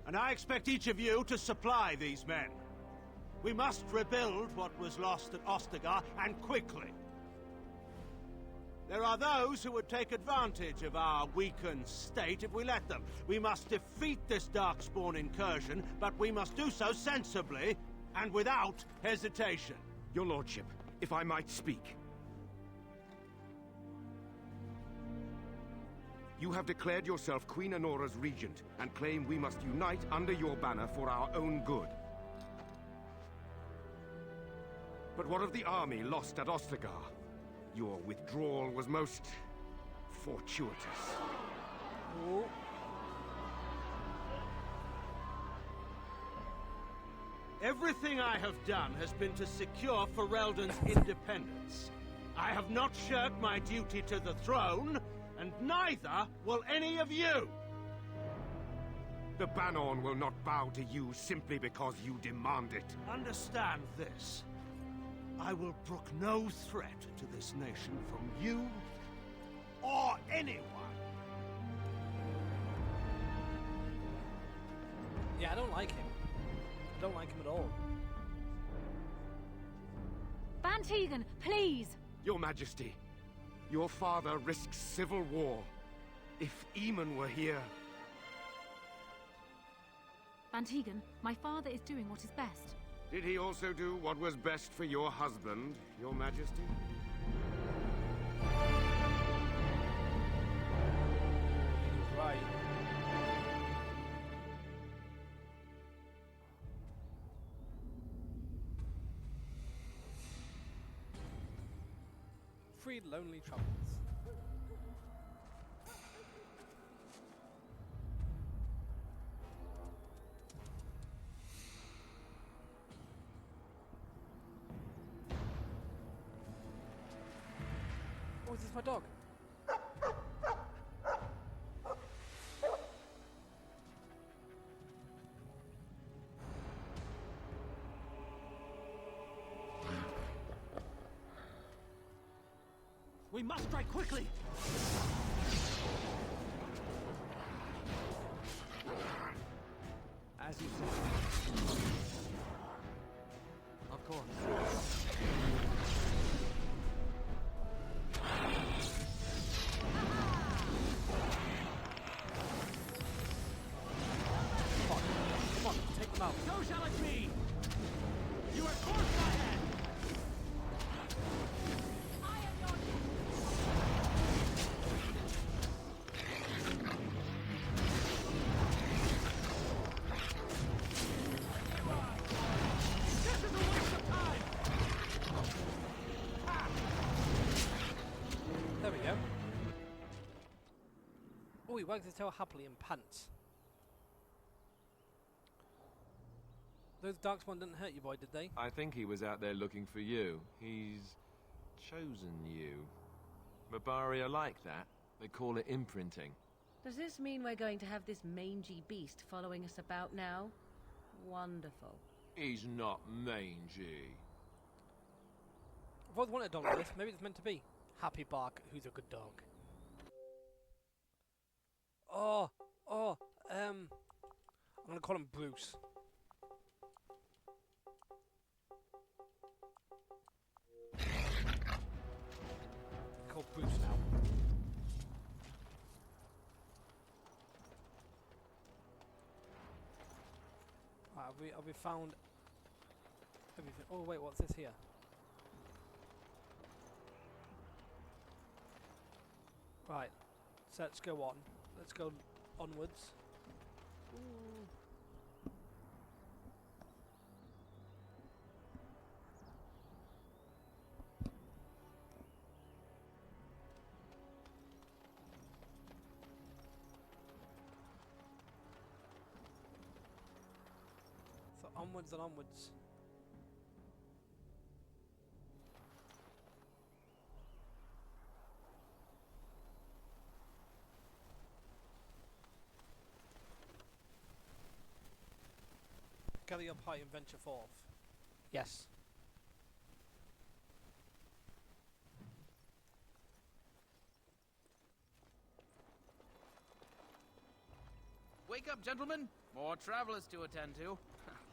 And I expect each of you to supply these men. We must rebuild what was lost at Ostagar, and quickly. There are those who would take advantage of our weakened state if we let them. We must defeat this darkspawn incursion, but we must do so sensibly and without hesitation. Your lordship, if I might speak. You have declared yourself Queen Honora's regent, and claim we must unite under your banner for our own good. But what of the army lost at Ostagar? Your withdrawal was most fortuitous. Oh. Everything I have done has been to secure Ferelden's independence. I have not shirked my duty to the throne, and neither will any of you! The Banorn will not bow to you simply because you demand it. Understand this. I will brook no threat to this nation from you or anyone. Yeah, I don't like him. I don't like him at all. Van Tegan, please! Your Majesty, your father risks civil war. If Eamon were here... Van Tegan, my father is doing what is best. Did he also do what was best for your husband, Your Majesty? He's right. Freed lonely travels. Oh, is this my dog? We must strike quickly! As you say. Of course. Come on, take them out. So shall it be! You are forced by hand! I am your... This is a waste of time! There we go. Oh, he wags his tail happily in pants. Those darkspawn didn't hurt you, boy, did they? I think he was out there looking for you. He's chosen you. Mabari are like that. They call it imprinting. Does this mean we're going to have this mangy beast following us about now? Wonderful. He's not mangy. I've always wanted a dog like this. Maybe it's meant to be. Happy Bark, who's a good dog. I'm gonna call him Bruce. Called Bruce now. Right, have we found everything? Oh wait, what's this here? Right, so let's go on. Let's go onwards. Ooh. So onwards and onwards. Gather up high and venture forth. Yes. wake up, gentlemen. More travelers to attend to.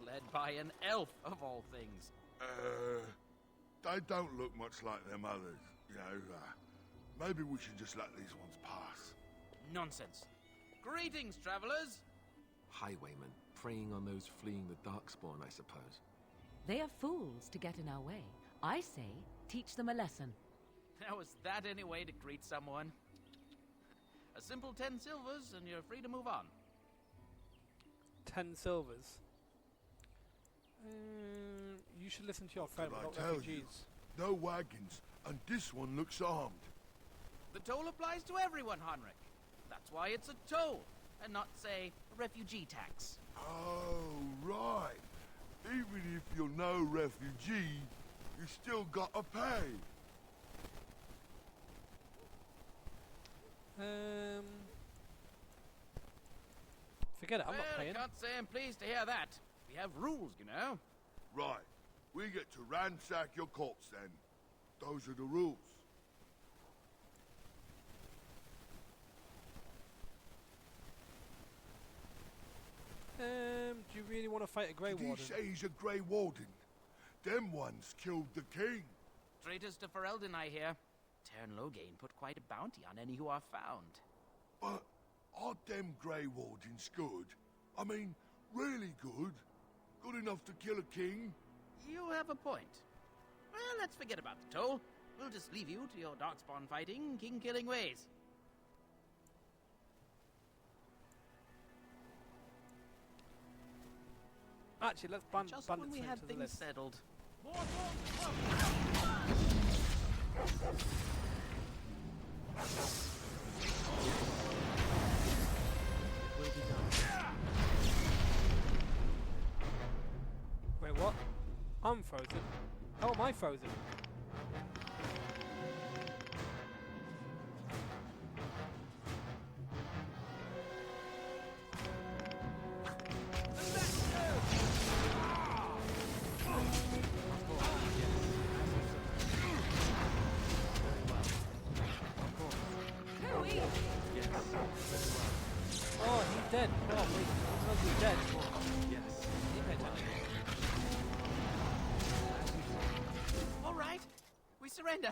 Led by an elf, of all things. They don't look much like them others, you know. Maybe we should just let these ones pass. Nonsense. Greetings, travelers. Highwaymen, preying on those fleeing the darkspawn, I suppose. They are fools to get in our way. I say, teach them a lesson. Now, is that any way to greet someone? A simple 10 silvers and you're free to move on. 10 silvers. You should listen to your friend, But I not tell you, refugees. no wagons, and this one looks armed. The toll applies to everyone, Heinrich. That's why it's a toll, and not, say, a refugee tax. Oh, right. Even if you're no refugee, you still gotta pay. Forget it, I'm not Well, paying. I can't say I'm pleased to hear that. We have rules, you know. Right. We get to ransack your corpse then. Those are the rules. Do you really want to fight a Grey Did he Warden? say he's a Grey Warden? Them ones killed the king. Traitors to Ferelden, I hear. Tern Loghain put quite a bounty on any who are found. But are them Grey Wardens good? I mean, really good? Good enough to kill a king? You have a point. Well, let's forget about the toll. We'll just leave you to your darkspawn fighting, king-killing ways. Actually, let's ban Just bandits when we into had the things list. settled. Wait, what? I'm frozen. How am I frozen? Oh, he's dead. Oh, wait. No, he's dead. Yes. He paid attention. All right, we surrender.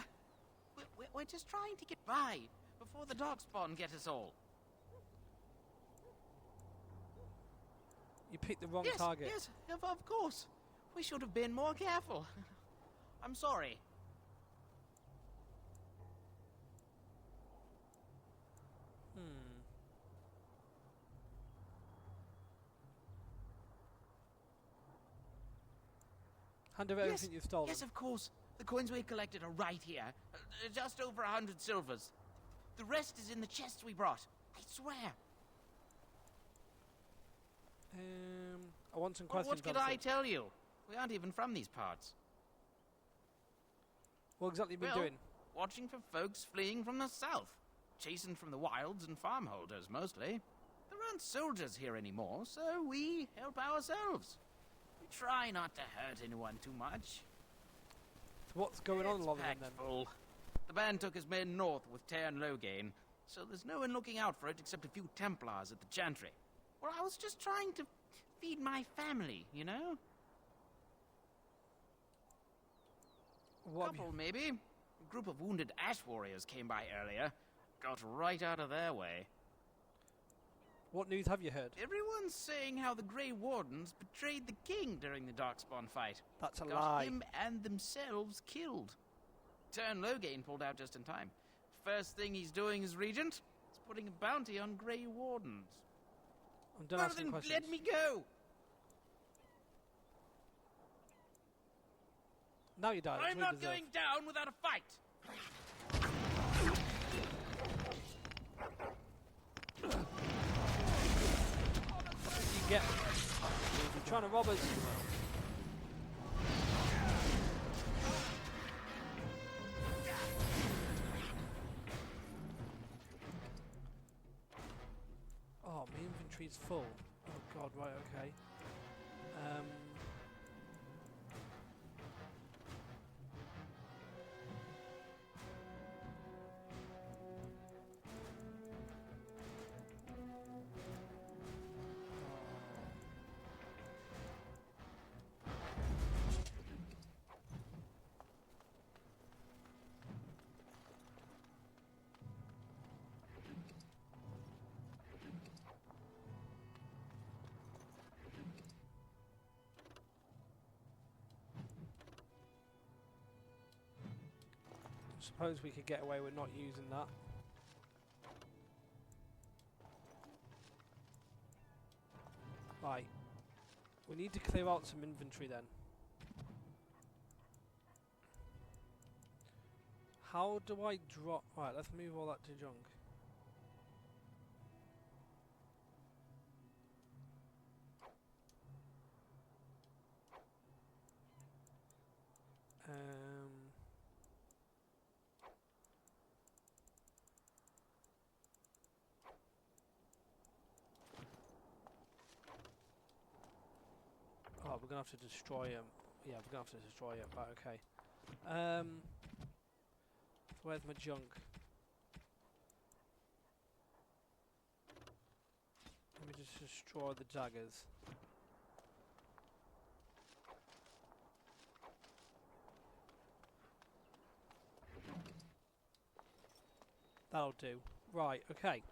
We're just trying to get by before the darkspawn get us all. You picked the wrong Yes, target. yes, of course. We should have been more careful. I'm sorry. Hand over everything you've stolen. Yes, of course. The coins we collected are right here. Just over 100 silvers. The rest is in the chests we brought. I swear. I want some Well, questions. what could I answered. tell you? We aren't even from these parts. What exactly have you been Well, doing? watching for folks fleeing from the south. Chasing from the wilds and farmholders, mostly. There aren't soldiers here anymore, so we help ourselves. We try not to hurt anyone too much. So what's going on It's along them packed then? full. The band took his men north with Tern Loghain, so there's no one looking out for it except a few Templars at the Chantry. Well, I was just trying to feed my family, you know? What have you- Couple, maybe. A group of wounded ash warriors came by earlier. Got right out of their way. What news have you heard? Everyone's saying how the Grey Wardens betrayed the king during the Darkspawn fight. That's a Got lie. him and themselves killed. Tern Loghain pulled out just in time. First thing he's doing as regent is putting a bounty on Grey Wardens. I'm done Well, asking then questions. let me go. Now you died. I'm not going down without a fight. You get. You're trying to rob us. Oh, my inventory's full. Oh god, right, okay. suppose we could get away with not using that. Right. We need to clear out some inventory then. How do I drop... Right, let's move all that to junk. Oh, we're gonna have to destroy him. Yeah, we're gonna have to destroy it. Right, okay. So where's my junk? Let me just destroy the daggers. That'll do. Right, okay.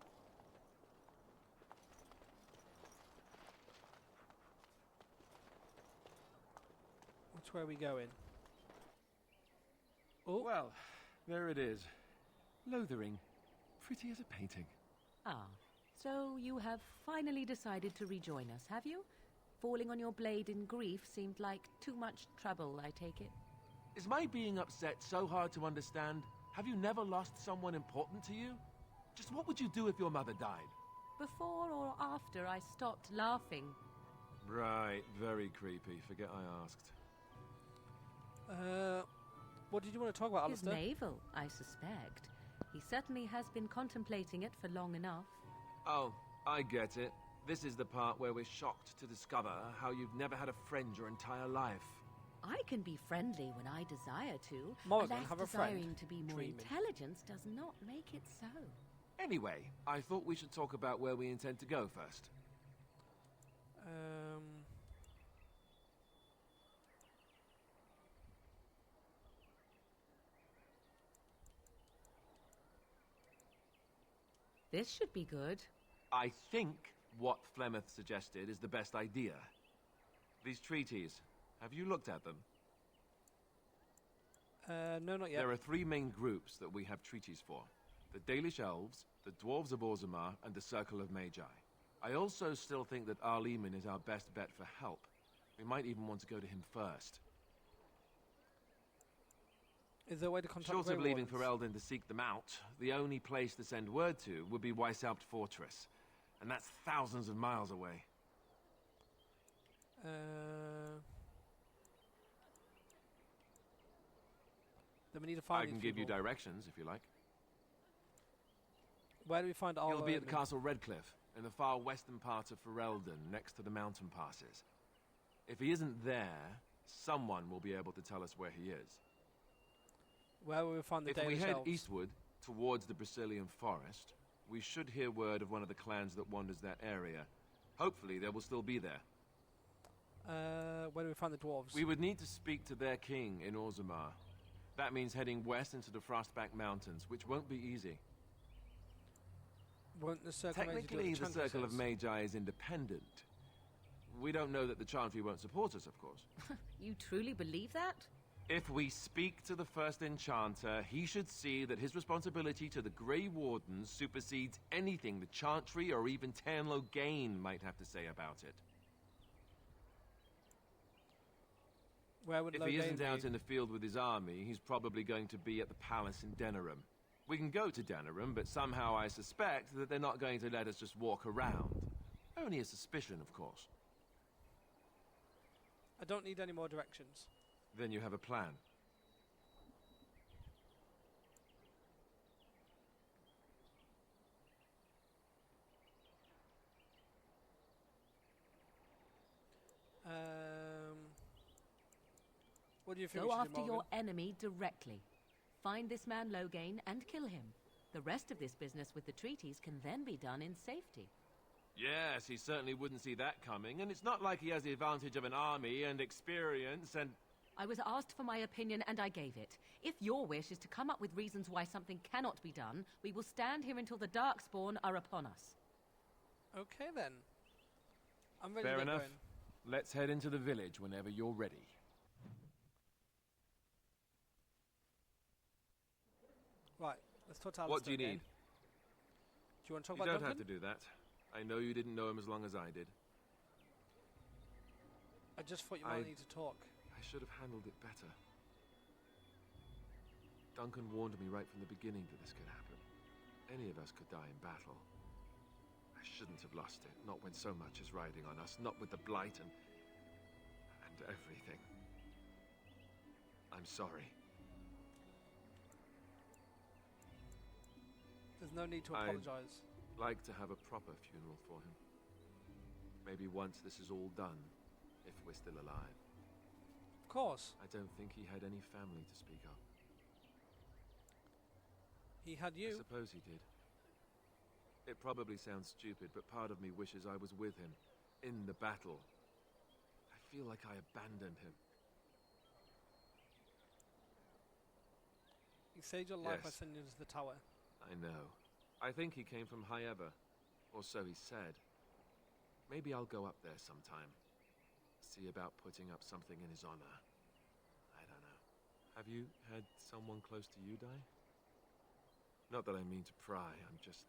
Which way are we going? Oh, Well, there it is. Lothering. Pretty as a painting. Ah, so you have finally decided to rejoin us, have you? Falling on your blade in grief seemed like too much trouble, I take it. Is my being upset so hard to understand? Have you never lost someone important to you? Just what would you do if your mother died? Before or after I stopped laughing? Right, very creepy. Forget I asked. what did you want to talk about, His Alistair? navel, I suspect. He certainly has been contemplating it for long enough. Oh, I get it. This is the part where we're shocked to discover how you've never had a friend your entire life. I can be friendly when I desire to. Morgan, Alas, have a friend. desiring to be more Dreaming. intelligent does not make it so. Anyway, I thought we should talk about where we intend to go first. This should be good. I think what Flemeth suggested is the best idea. These treaties, have you looked at them? No, not yet. There are three main groups that we have treaties for. The Dalish Elves, the Dwarves of Orzammar, and the Circle of Magi. I also still think that Arleman is our best bet for help. We might even want to go to him first. Is there a way to contact Short Grey of leaving Wardens? Ferelden to seek them out, the only place to send word to would be Weishaupt Fortress. And that's thousands of miles away. Then we need to find I these can give you people. directions, if you like. Where do we find Arlo? He'll be at the Castle Redcliffe, in the far western part of Ferelden, next to the mountain passes. If he isn't there, someone will be able to tell us where he is. Where will we find the If we Dalish head elves? eastward, towards the Brazilian forest, we should hear word of one of the clans that wanders that area. Hopefully, they will still be there. Where do we find the dwarves? We would need to speak to their king in Orzammar. That means heading west into the Frostback Mountains, which won't be easy. Won't the Circle of Magi do Technically, what the Chantry Circle of says? Magi is independent. We don't know that the Chantry won't support us, of course. You truly believe that? If we speak to the first Enchanter, he should see that his responsibility to the Grey Wardens supersedes anything the Chantry or even Tanlo Gain might have to say about it. Where would If he Loghain isn't out be? in the field with his army, he's probably going to be at the palace in Denerim. We can go to Denerim, but somehow I suspect that they're not going to let us just walk around. Only a suspicion, of course. I don't need any more directions. Then you have a plan. What do you think Go we should after do, your Morgan? enemy directly. Find this man Loghain and kill him. The rest of this business with the treaties can then be done in safety. Yes, he certainly wouldn't see that coming, and it's not like he has the advantage of an army and experience and... I was asked for my opinion and I gave it. If your wish is to come up with reasons why something cannot be done, we will stand here until the darkspawn are upon us. Okay then. I'm ready Fair to get enough. going. Let's head into the village whenever you're ready. Let's talk to Alistair What do you again. need? Do you want to talk You about don't Duncan? have to do that. I know you didn't know him as long as I did. I just thought you might need to talk. I should have handled it better. Duncan warned me right from the beginning that this could happen. Any of us could die in battle. I shouldn't have lost it, not when so much is riding on us, not with the Blight and everything. I'm sorry. There's no need to I'd apologise. like to have a proper funeral for him. Maybe once this is all done, if we're still alive. Of course. I don't think he had any family to speak of. He had I you. suppose he did. It probably sounds stupid, but part of me wishes I was with him, in the battle. I feel like I abandoned him. You saved your life by Yes. sending you to the tower. I know. I think he came from High Ever, or so he said. Maybe I'll go up there sometime. See about putting up something in his honor. I don't know. Have you had someone close to you die? Not that I mean to pry, I'm just...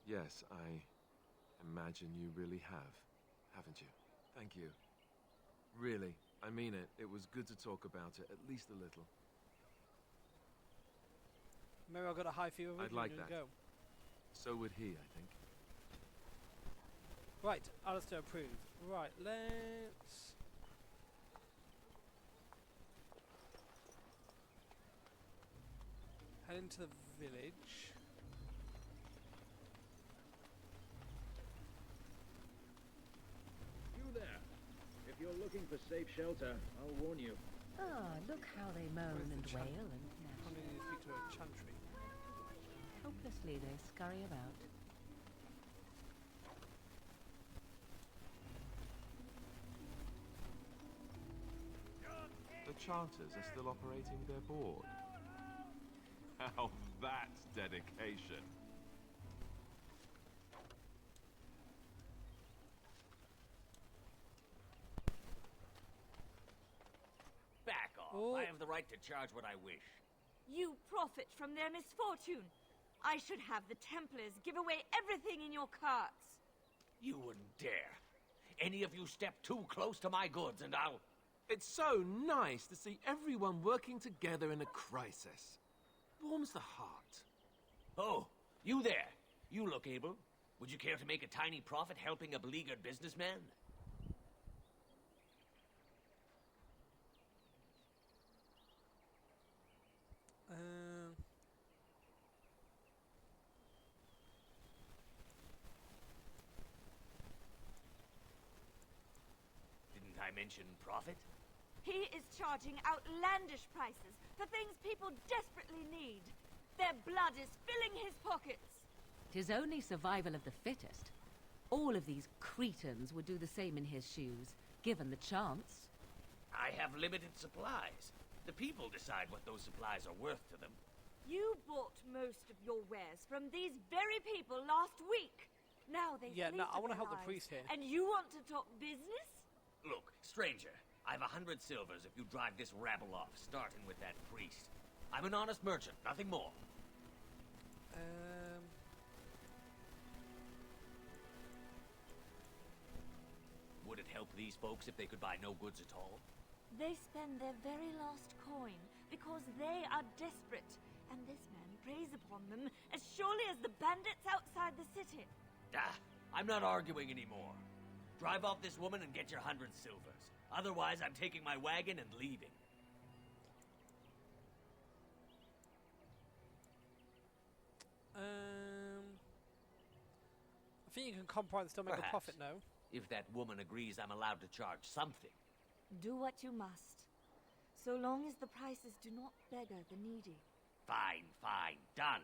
Yes, I imagine you really have, haven't you? Thank you. Really, I mean it. It was good to talk about it, at least a little. Maybe I got a high fever. I'd like that. Go. So would he, I think. Right, Alistair approved. Right, let's... head into the village. You there. If you're looking for safe shelter, I'll warn you. Ah, look how they moan Where's the and chan- wail and I gnash. need to speak to a chantry. Hopelessly they scurry about. The Charters are still operating their board. Now that's dedication. Back off. Oh. I have the right to charge what I wish. You profit from their misfortune. I should have the Templars give away everything in your carts. You wouldn't dare. Any of you step too close to my goods and I'll... It's so nice to see everyone working together in a crisis. Warms the heart. Oh, you there. You look able. Would you care to make a tiny profit helping a beleaguered businessman? Didn't I mention profit? He is charging outlandish prices for things people desperately need. Their blood is filling his pockets. 'Tis only survival of the fittest. All of these cretins would do the same in his shoes, given the chance. I have limited supplies. The people decide what those supplies are worth to them. You bought most of your wares from these very people last week. Now they Yeah, flee no, for I want to their help the lives, priest here. And you want to talk business? Look, stranger, I've 100 silvers if you drive this rabble off, starting with that priest. I'm an honest merchant, nothing more. Would it help these folks if they could buy no goods at all? They spend their very last coin because they are desperate, and this man preys upon them as surely as the bandits outside the city. Ah, I'm not arguing anymore. Drive off this woman and get your 100 silvers. Otherwise, I'm taking my wagon and leaving. I think you can compromise and still make a Perhaps. profit now. If that woman agrees I'm allowed to charge something. Do what you must, so long as the prices do not beggar the needy. Fine, fine, done.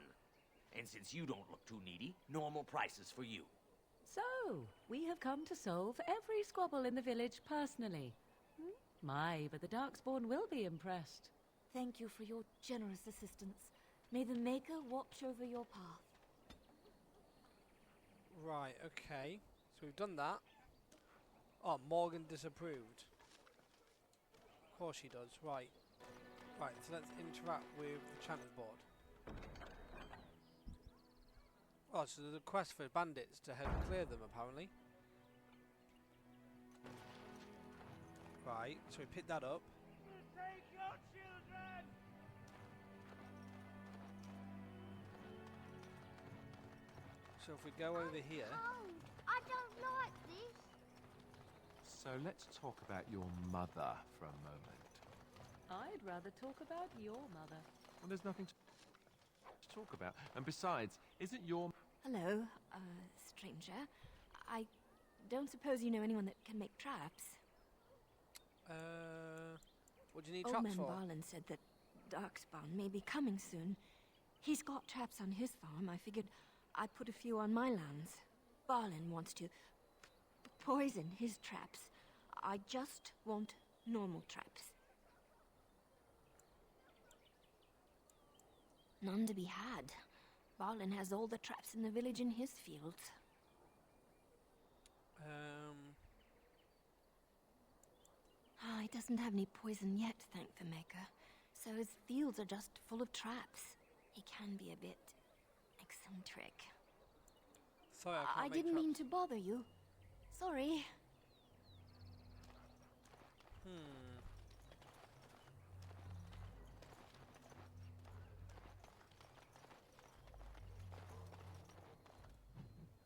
And since you don't look too needy, normal prices for you. So, we have come to solve every squabble in the village personally. My, but the darkspawn will be impressed. Thank you for your generous assistance. May the Maker watch over your path. Right, okay. So we've done that. Oh, Morgan disapproved. Of course she does. Right. Right, so let's interact with the Chanter's board. Oh, so there's a quest for bandits to help clear them, apparently. Right, so we picked that up. Take your children! So if we go over here... I don't like this. So let's talk about your mother for a moment. I'd rather talk about your mother. Well, there's nothing to talk about. And besides, isn't your... Hello, stranger. I don't suppose you know anyone that can make traps? What do you need Old traps man for? Barlin said that darkspawn may be coming soon. He's got traps on his farm. I figured I'd put a few on my lands. Barlin wants to poison his traps. I just want normal traps. None to be had. Barlin has all the traps in the village in his fields. He doesn't have any poison yet, thank the Maker. So his fields are just full of traps. He can be a bit eccentric. Sorry, I didn't mean to bother you. Sorry.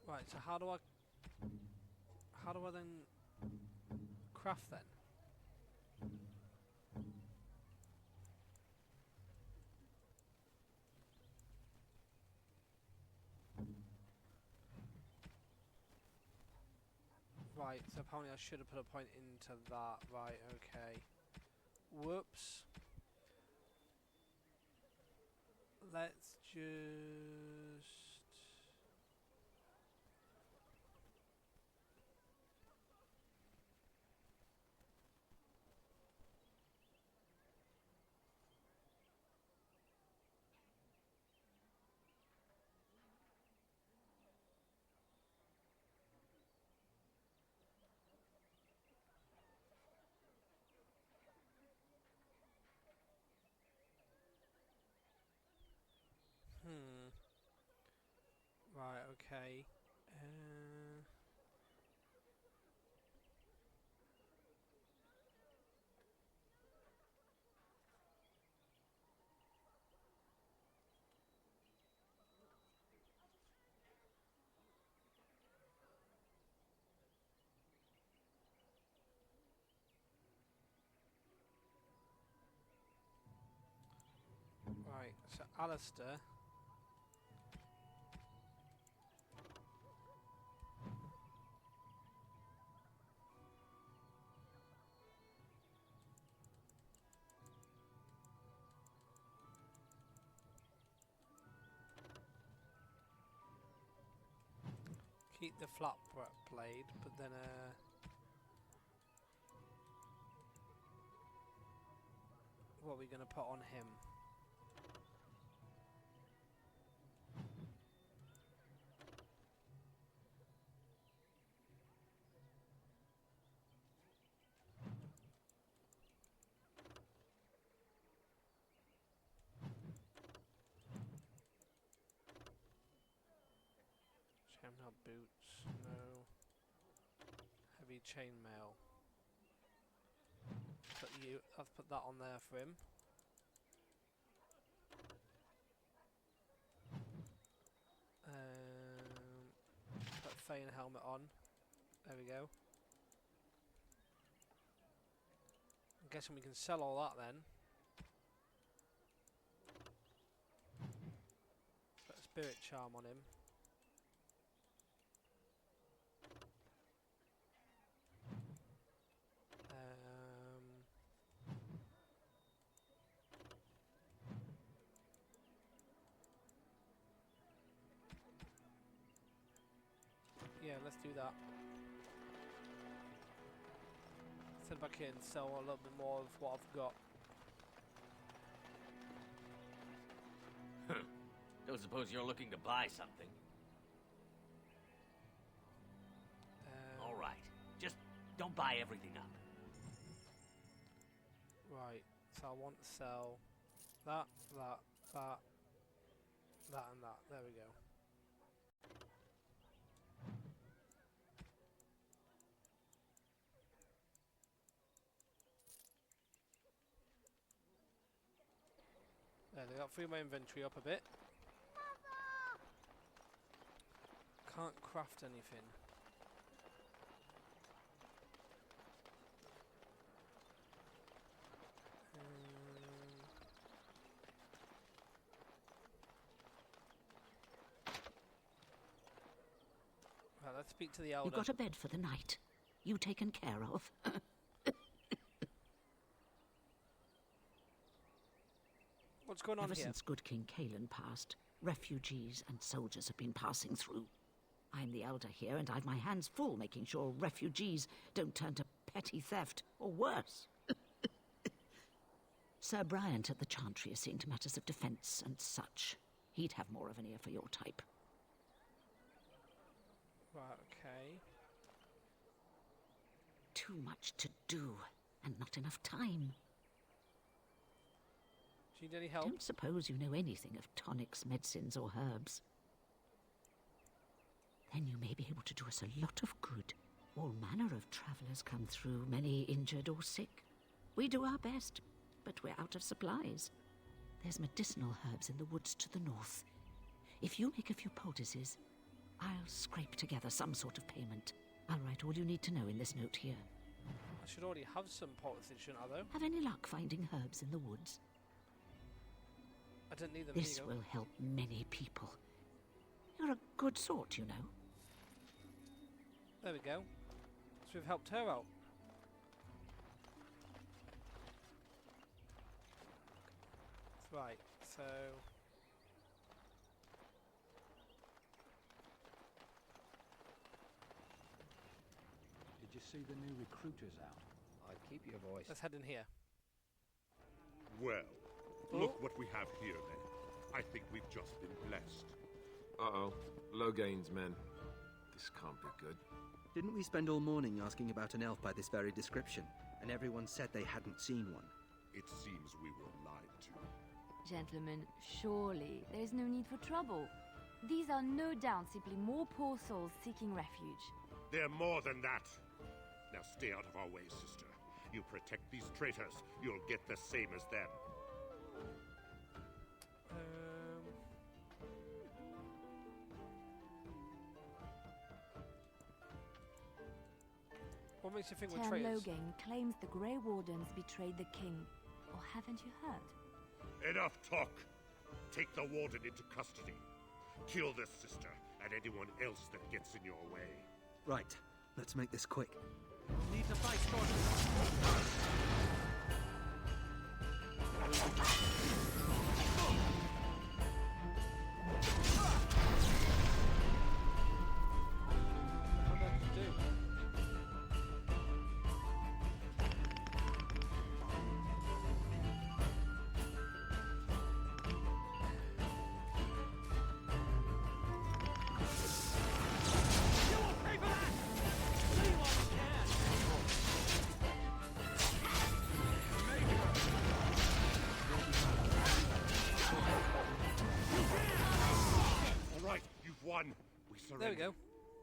Right, so how do I then craft then? Right, so apparently I should have put a point into that. Right, okay. Whoops. Let's just... Right, okay. Right, so Alistair. Keep the flat blade, but then what are we going to put on him? Not boots, no. Heavy chainmail. I've put that on there for him. Put Thane helmet on. There we go. I'm guessing we can sell all that then. Put a spirit charm on him. Yeah, let's do that. Send back in, sell a little bit more of what I've got. Don't suppose you're looking to buy something? All right, just don't buy everything up. Right, so I want to sell that, that, that, that and that. There we go. There, they got through my inventory up a bit. Can't craft anything. Right, let's speak to the elder. You got a bed for the night. You taken care of. What's going on Ever here? since good King Kalen passed, refugees and soldiers have been passing through. I'm the elder here, and I've my hands full making sure refugees don't turn to petty theft, or worse. Sir Bryant at the Chantry is seeing to matters of defence and such. He'd have more of an ear for your type. Right, okay. Too much to do, and not enough time. Do you need any help? Don't suppose you know anything of tonics, medicines, or herbs. Then you may be able to do us a lot of good. All manner of travellers come through, many injured or sick. We do our best, but we're out of supplies. There's medicinal herbs in the woods to the north. If you make a few poultices, I'll scrape together some sort of payment. I'll write all you need to know in this note here. I should already have some poultices, shouldn't I, though? Have any luck finding herbs in the woods? I don't need them. This will help many people. You're a good sort, you know. There we go. So we've helped her out. Right, so... Did you see the new recruiters out? I'd keep your voice. Let's head in here. Well, look what we have here then. I think we've just been blessed. Uh-oh. Low gains, men. This can't be good. Didn't we spend all morning asking about an elf by this very description? And everyone said they hadn't seen one. It seems we were lied to. Gentlemen, surely there is no need for trouble. These are no doubt simply more poor souls seeking refuge. They're more than that. Now stay out of our way, sister. You protect these traitors, you'll get the same as them. What makes you think we're traitors? Lothering claims the Grey Wardens betrayed the king. Or haven't you heard? Enough talk! Take the warden into custody. Kill this sister and anyone else that gets in your way. Right, let's make this quick. Need to fight soldiers. There we go.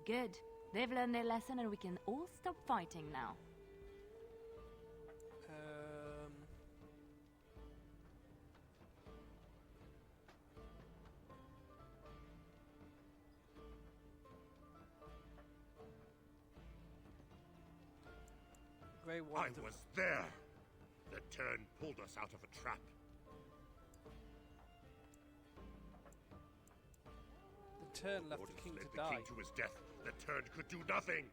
Good. They've learned their lesson and we can all stop fighting now. Grey I was there! The turn pulled us out of a trap. The turn left the king to die. The king to his death. The turn could do nothing.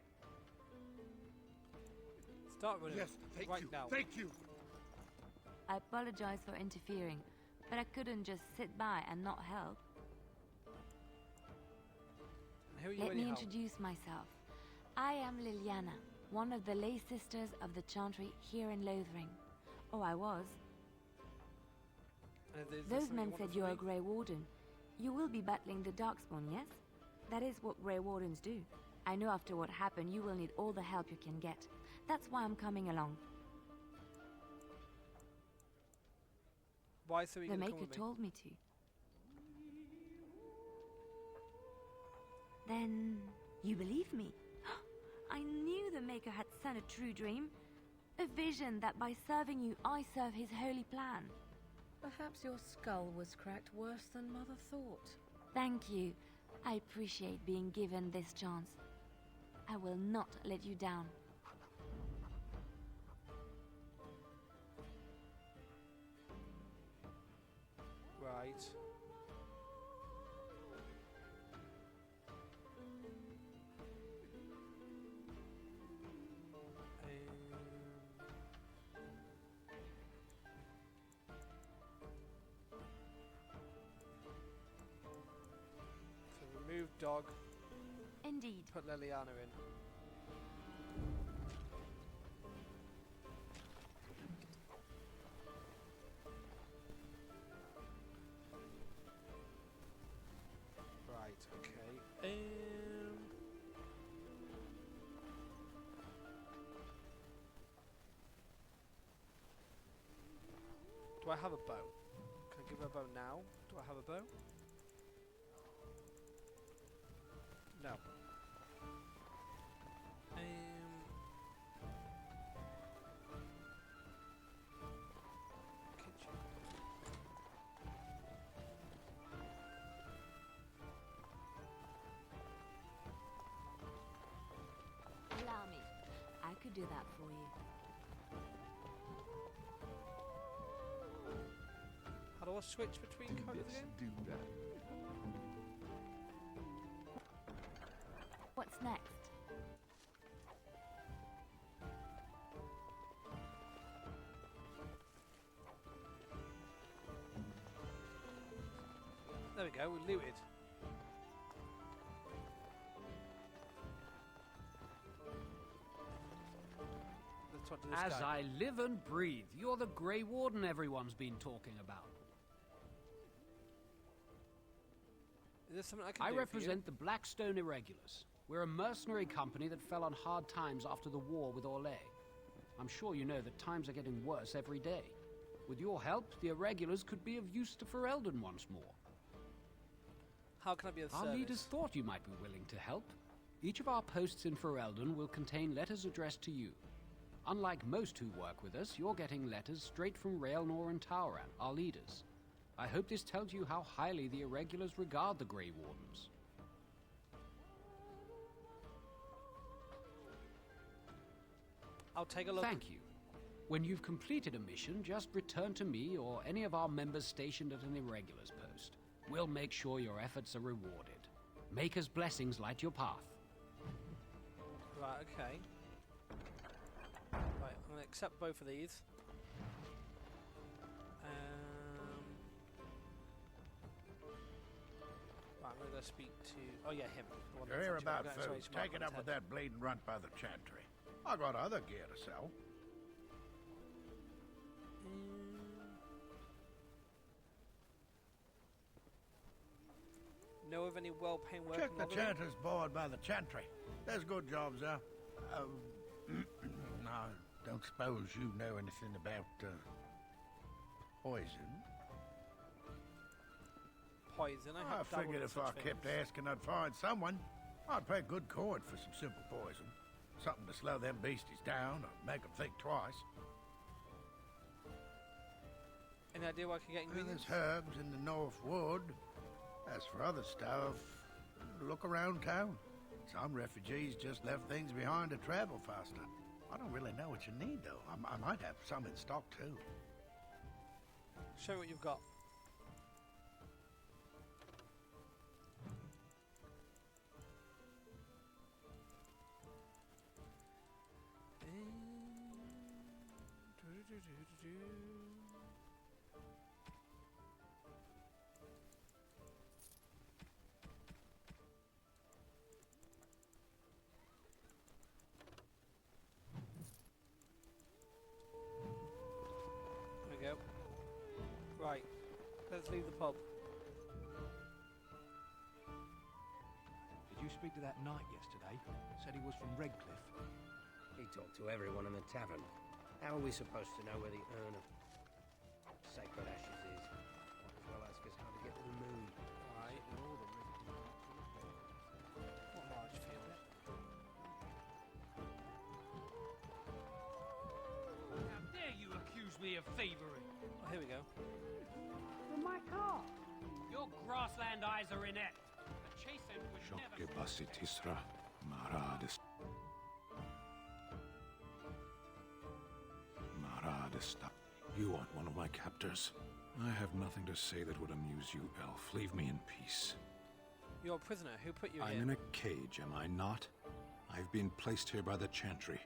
Start running. Yes, thank right you. now. Thank you. I apologize for interfering, but I couldn't just sit by and not help. Who are you Let me anyhow? introduce myself. I am Liliana, one of the lay sisters of the Chantry here in Lothering. Oh, I was. Those men said you're a Grey Warden. You will be battling the darkspawn, yes? That is what Grey Wardens do. I know after what happened, you will need all the help you can get. That's why I'm coming along. Twice a week. The Maker told me to. Then you believe me? I knew the Maker had sent a true dream. A vision that by serving you, I serve his holy plan. Perhaps your skull was cracked worse than Mother thought. Thank you. I appreciate being given this chance. I will not let you down. Right. So remove dog. Indeed. Put Liliana in. Right, okay. Do I have a bow? Can I give her a bow now? Do I have a bow? No. Kitchen. Allow me. I could do that for you. How do I switch between characters again? Do that. What's next? There we go, we looted. Let's talk to this As guy. I live and breathe, you're the Grey Warden everyone's been talking about. Is there something I can I do represent the Blackstone Irregulars. We're a mercenary company that fell on hard times after the war with Orlais. I'm sure you know that times are getting worse every day. With your help, the Irregulars could be of use to Ferelden once more. How can I be of Our service? leaders thought you might be willing to help. Each of our posts in Ferelden will contain letters addressed to you. Unlike most who work with us, you're getting letters straight from Raelnor and Tauran, our leaders. I hope this tells you how highly the Irregulars regard the Grey Wardens. I'll take a look. Thank you. When you've completed a mission, just return to me or any of our members stationed at an Irregulars post. We'll make sure your efforts are rewarded. Maker's blessings light your path. Right, okay. Right, I'm going to accept both of these. Right, I'm going to go speak to... Oh yeah, him. The one You're that's here actually about got food. exclamation mark Take it on up his with head. that bleeding runt by the chantry. I got other gear to sell. Know of any well-paying work Check in the Lothering? chanter's board by the chantry. There's good jobs there. No, don't suppose you know anything about poison? Poison? I figured if I kept asking, I'd find someone. I'd pay good coin for some simple poison. Something to slow them beasties down or make them think twice. Any idea where I can get Well, ingredients? there's herbs in the North Wood. As for other stuff, look around town. Some refugees just left things behind to travel faster. I don't really know what you need, though. I might have some in stock, too. Show me what you've got. There we go. Right, let's leave the pub. Did you speak to that knight yesterday? Said he was from Redcliffe. He talked to everyone in the tavern. How are we supposed to know where the urn of sacred ashes is? accuse me of thievery? Oh, here we go. For my car. Your grassland eyes are inept. A chasen would never... Shokgebasitisra Maradist. Maradista. You aren't one of my captors. I have nothing to say that would amuse you, elf. Leave me in peace. You're a prisoner. Who put you here? I'm in a cage, am I not? I've been placed here by the Chantry.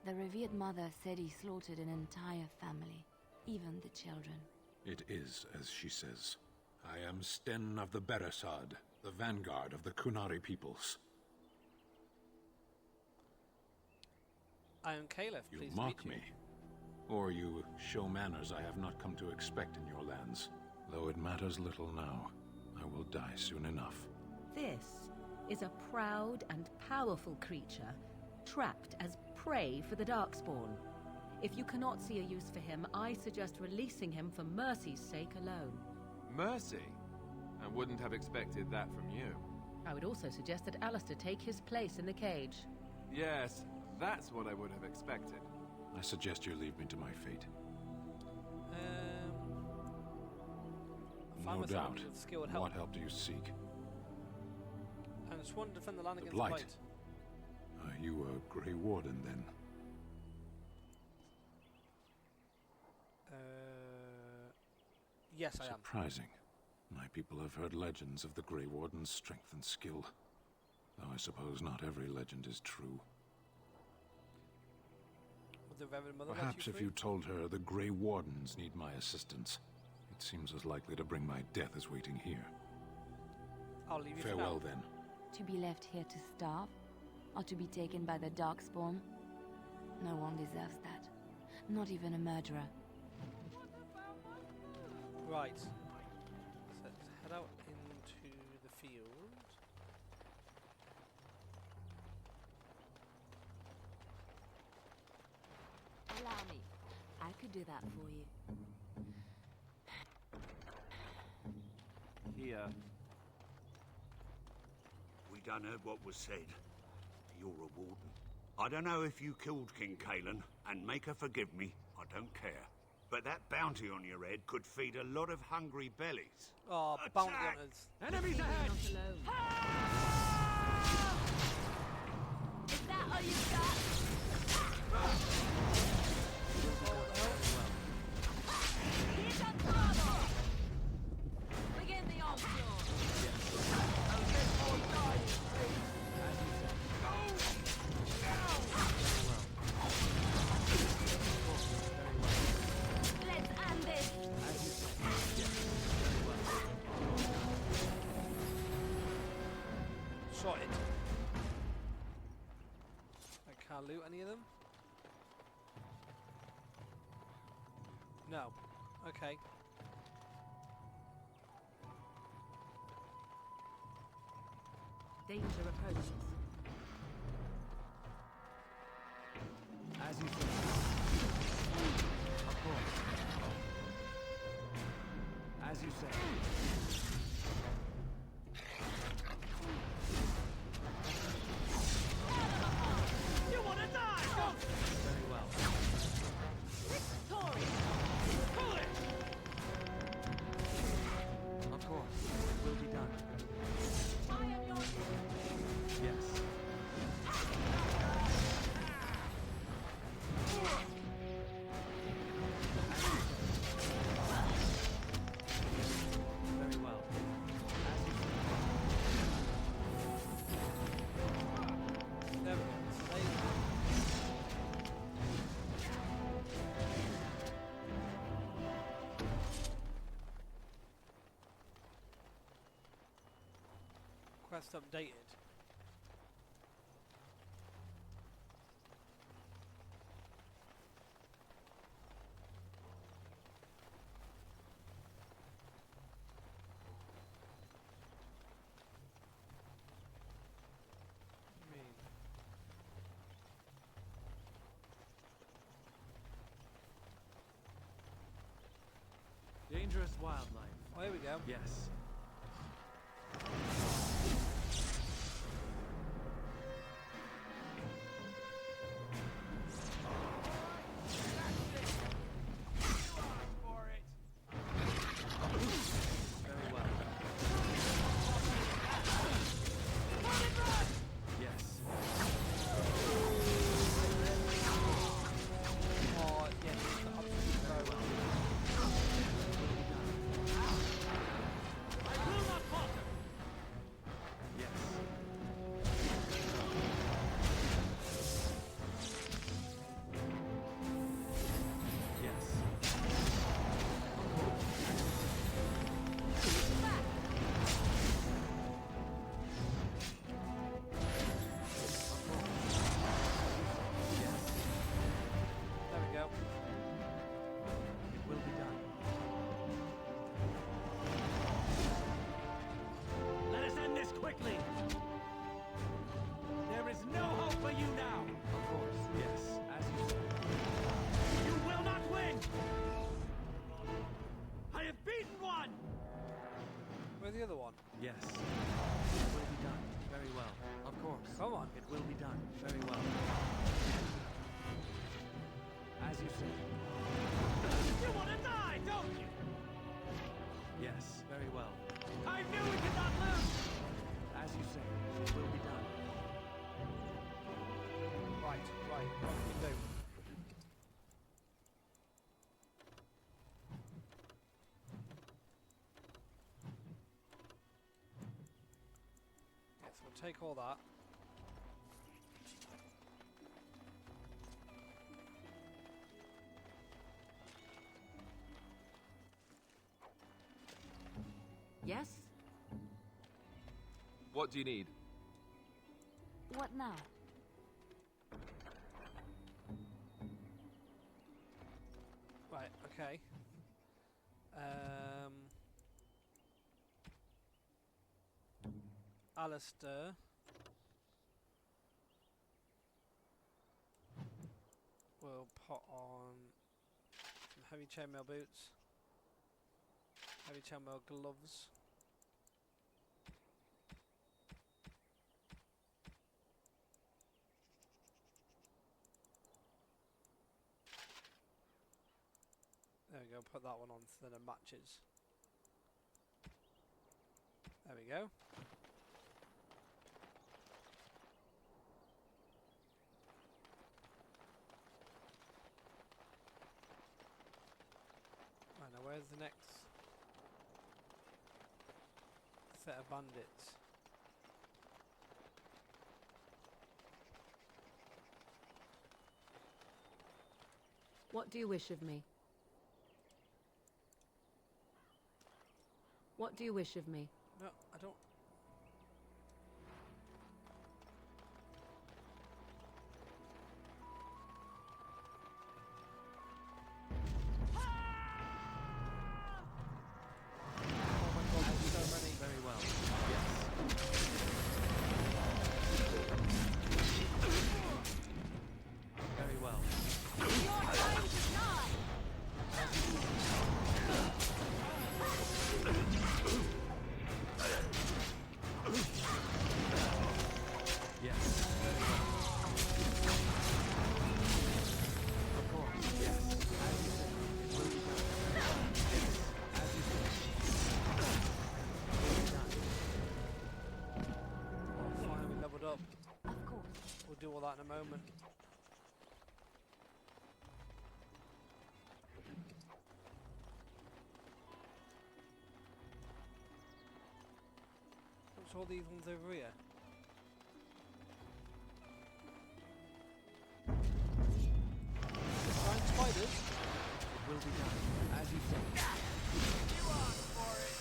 The revered mother said he slaughtered an entire family, even the children. It is, as she says. I am Sten of the Beresad, the vanguard of the Kunari peoples. I am Caliph. You Pleased mock to meet me. Or you show manners I have not come to expect in your lands. Though it matters little now, I will die soon enough. This is a proud and powerful creature, trapped as prey for the darkspawn. If you cannot see a use for him, I suggest releasing him for mercy's sake alone. Mercy? I wouldn't have expected that from you. I would also suggest that Alistair take his place in the cage. Yes, that's what I would have expected. I suggest you leave me to my fate. No doubt. What help do you seek? I just want to defend the land against Blight. Blight. Are you a Grey Warden, then? Yes, I am. Surprising. My people have heard legends of the Grey Warden's strength and skill. Though I suppose not every legend is true. Would the Reverend Mother Perhaps if you told her the Grey Wardens need my assistance, it seems as likely to bring my death as waiting here. I'll leave you Farewell, for now. then. To be left here to starve? Or to be taken by the darkspawn? No one deserves that. Not even a murderer. Right. So let's head out into the field. Allow me. I could do that for you. Here. We done heard what was said. You're a warden. I don't know if you killed King Kalen, and make her forgive me, I don't care. But that bounty on your head could feed a lot of hungry bellies. Oh, Attack! bounty hunters. Enemies ahead! Is that all you got? Here comes trouble! Begin the onslaught! I'll get more dying, please! Let's end this! Sorted. I can't loot any of them? No. Okay. Danger approaches. As you say. Of course. As you say. You wanna die? Go! Very well. Victory! Pull it! Of course. It will be done. Yes. Very well. There we go. So they... Quest updated. Dangerous wildlife. Oh, here we go. Yes. the other one? Yes. It will be done. Very well. Of course. Come on. It will be done. Very well. As you say. You want to die, don't you? Yes. Very well. I knew we could not lose! As you say. It will be done. Right. What can you do? Yes, we'll take all that. Yes? What do you need? What now? Right, okay. Alistair. We'll put on some heavy chainmail boots. Heavy chainmail gloves. There we go, put that one on so that it matches. There we go. Right, now where's the next set of bandits? What do you wish of me? What do you wish of me? No, I don't. Very well. Very well. Your time to shine! Yes. Very well. Of course. Yes. As you say. It will be done. Yes. As you say. It will be done. Oh, finally leveled up. Of course. We'll do all that in a moment. What's all these ones over here? Giant spiders? It will be done. As you say. You asked for it!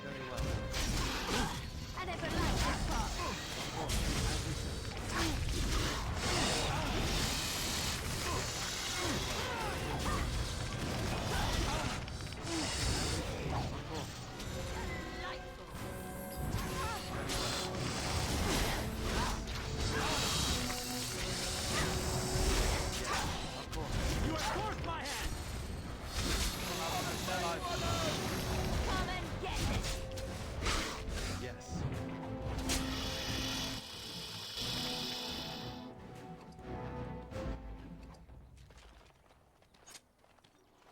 Very well. I never liked this part. Of course. As you say. Of course. Of course. You have forced my hand! Come and get it! Yes.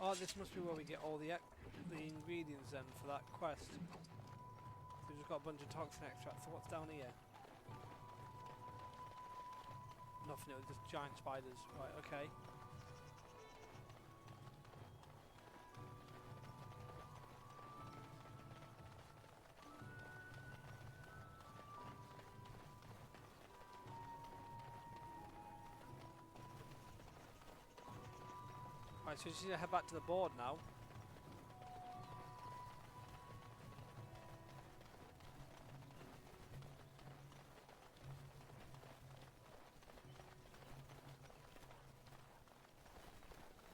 Oh, this must be where we get all the ingredients then for that quest. So we've just got a bunch of toxin extracts. So what's down here? Nothing. It was just giant spiders. Right. Okay. Right, so we just need to head back to the board now.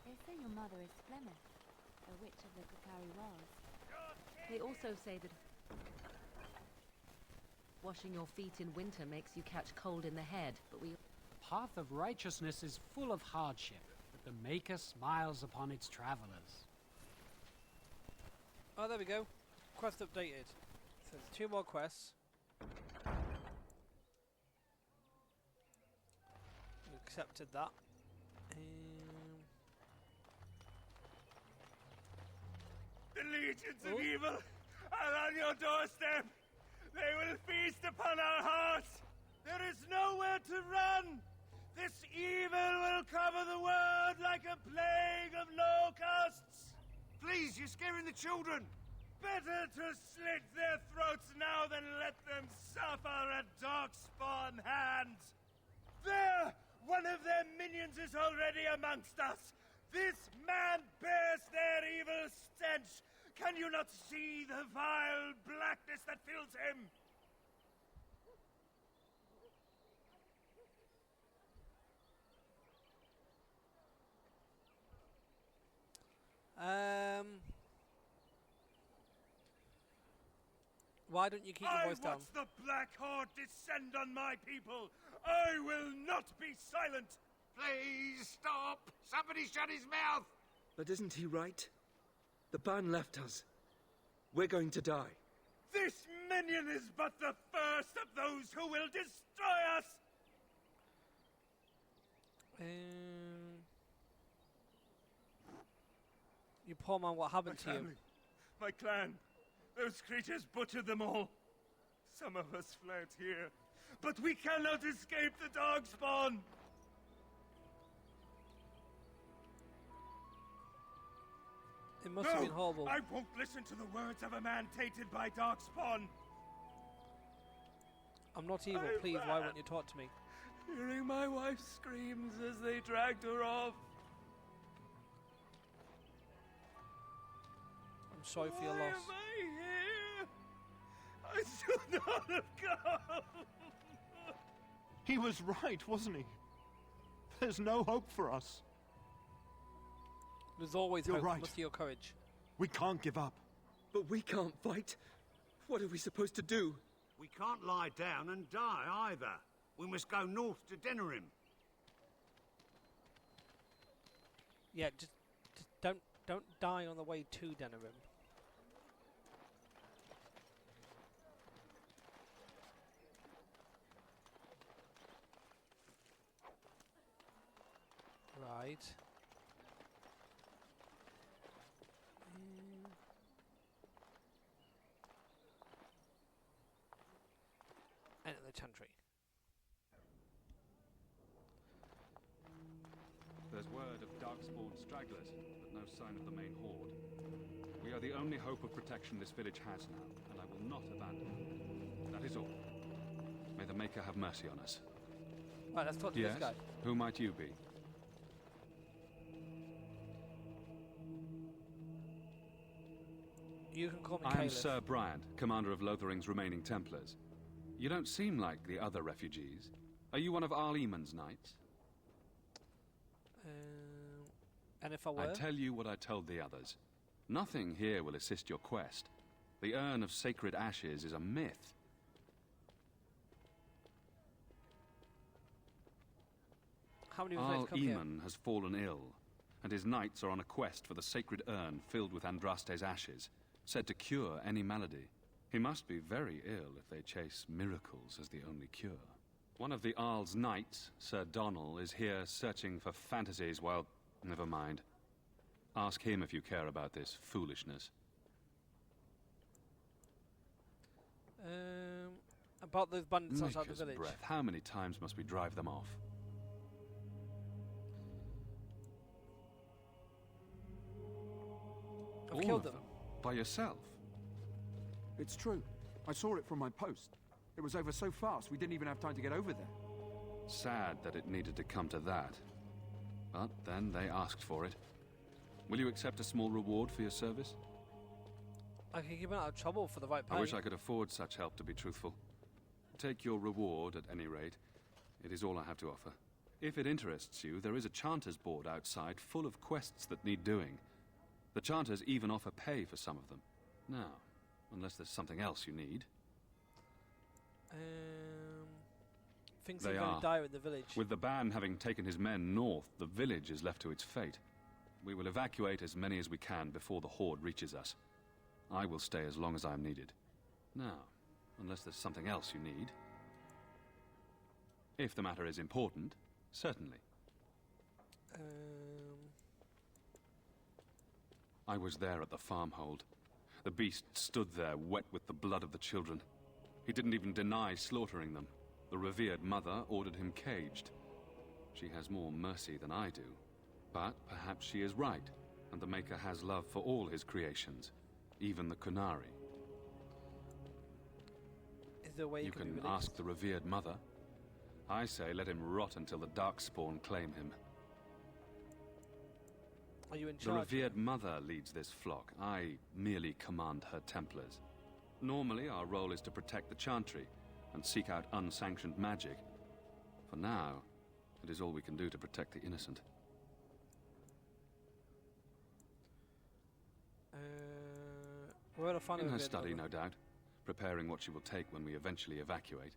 They say your mother is Plymouth, a witch of the Kakari Wells. They also say that washing your feet in winter makes you catch cold in the head, but we... The path of righteousness is full of hardship, but the Maker smiles upon its travelers. Oh, there we go. quest updated. So there's 2 more quests. We accepted that. The legions of evil are on your doorstep. They will feast upon our hearts. There is nowhere to run. This evil will cover the world like a plague of locusts. Please, you're scaring the children. Better to slit their throats now than let them suffer at darkspawn hands. There! One of their minions is already amongst us. This man bears their evil stench. Can you not see the vile blackness that fills him? Why don't you keep your voice down? I watch the Black Horde descend on my people. I will not be silent. Please stop. Somebody shut his mouth. But isn't he right? The ban left us. We're going to die. This minion is but the first of those who will destroy us. You poor man, what happened to you? My clan. Those creatures butchered them all. Some of us fled here, but we cannot escape the darkspawn. It must have been horrible. I won't listen to the words of a man tainted by darkspawn. I'm not evil, please, why won't you talk to me? Hearing my wife's screams as they dragged her off. I'm sorry for your loss. Why am I here? I should not have come. He was right, wasn't he? There's no hope for us. There's always You're hope. right. Must your courage. We can't give up. But we can't fight. What are we supposed to do? We can't lie down and die either. We must go north to Denerim. Yeah, just don't die on the way to Denerim. Right. Enter the chantry. There's word of darkspawn stragglers, but no sign of the main horde. We are the only hope of protection this village has now, and I will not abandon it. That is all. May the Maker have mercy on us. Right, let's talk to Yes? this guy. Who might you be? You can call me I am Caliph. Sir Bryant, commander of Lothering's remaining Templars. You don't seem like the other refugees. Are you one of Arleman's knights? And if I were? I tell you what I told the others. Nothing here will assist your quest. The urn of sacred ashes is a myth. How many of us come here? Arleman has fallen ill, and his knights are on a quest for the sacred urn filled with Andraste's ashes, said to cure any malady. He must be very ill if they chase miracles as the only cure. One of the Arl's knights, Sir Donnell, is here searching for fantasies while... Never mind. Ask him if you care about this foolishness. About those bandits outside the Maker's village. breath. How many times must we drive them off? I've All killed of them. By yourself? It's true. I saw it from my post. It was over so fast we didn't even have time to get over there. Sad that it needed to come to that. But then they asked for it. Will you accept a small reward for your service? I can keep him out of trouble for the right pay. I wish I could afford such help, to be truthful. Take your reward, at any rate. It is all I have to offer. If it interests you, there is a Chanters board outside full of quests that need doing. The Chanters even offer pay for some of them. Now, unless there's something else you need. Things They are going are. to dire in the village. With the ban having taken his men north, the village is left to its fate. We will evacuate as many as we can before the horde reaches us. I will stay as long as I am needed. Now, unless there's something else you need. If the matter is important, certainly. I was there at the farmhold. The beast stood there, wet with the blood of the children. He didn't even deny slaughtering them. The revered mother ordered him caged. She has more mercy than I do. But perhaps she is right, and the Maker has love for all his creations, even the Kunari. Is there a way you can ask the revered mother. I say let him rot until the darkspawn claim him. Are you in The charge? revered mother leads this flock. I merely command her Templars. Normally, our role is to protect the Chantry and seek out unsanctioned magic. For now, it is all we can do to protect the innocent. Where to find In a her revered study, mother? no doubt, preparing what she will take when we eventually evacuate.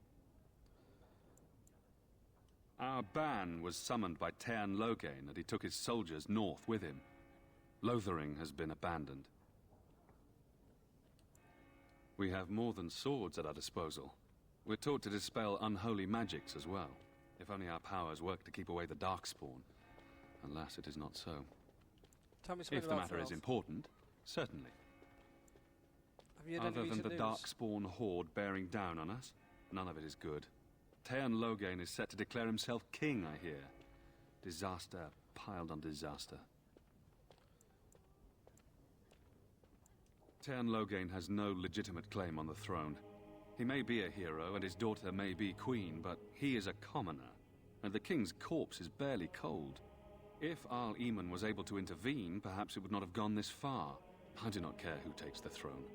Our ban was summoned by Tairn Logain, and he took his soldiers north with him. Lothering has been abandoned. We have more than swords at our disposal. We're taught to dispel unholy magics as well. If only our powers work to keep away the darkspawn. Alas, it is not so. Tell me something If the about matter is Thralls. important, certainly. Have you had any Other than recent the news? darkspawn horde bearing down on us, none of it is good. Tairn Logain is set to declare himself king, I hear. Disaster piled on disaster. Tairn Logain has no legitimate claim on the throne. He may be a hero, and his daughter may be queen, but he is a commoner, and the king's corpse is barely cold. If Arl Eamon was able to intervene, perhaps it would not have gone this far. I do not care who takes the throne.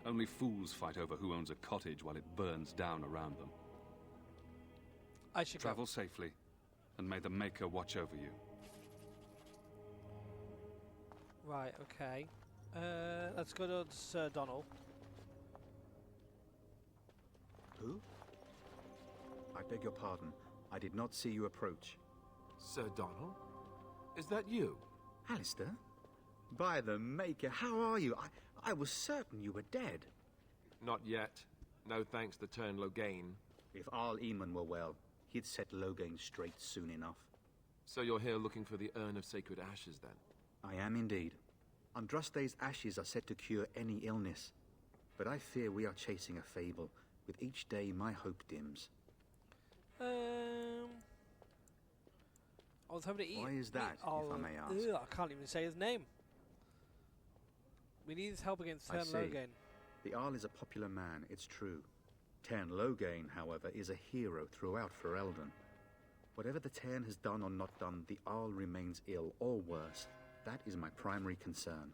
Only fools fight over who owns a cottage while it burns down around them. I should travel safely, and may the Maker watch over you. Right, okay. Let's go to Sir Donald. Who? I beg your pardon. I did not see you approach. Sir Donald? Is that you? Alistair? By the Maker, how are you? I was certain you were dead. Not yet. No thanks to Tairn Logain. If Arl Eamon were well, he'd set Logain straight soon enough. So you're here looking for the Urn of Sacred Ashes, then? I am indeed. Andraste's ashes are said to cure any illness. But I fear we are chasing a fable. With each day, my hope dims. I was hoping to eat. Why is that, if I may ask? I can't even say his name. We need his help against I Tairn see. Logain. The Arl is a popular man, it's true. Tairn Logain, however, is a hero throughout Ferelden. Whatever the Tairn has done or not done, the Arl remains ill, or worse. That is my primary concern.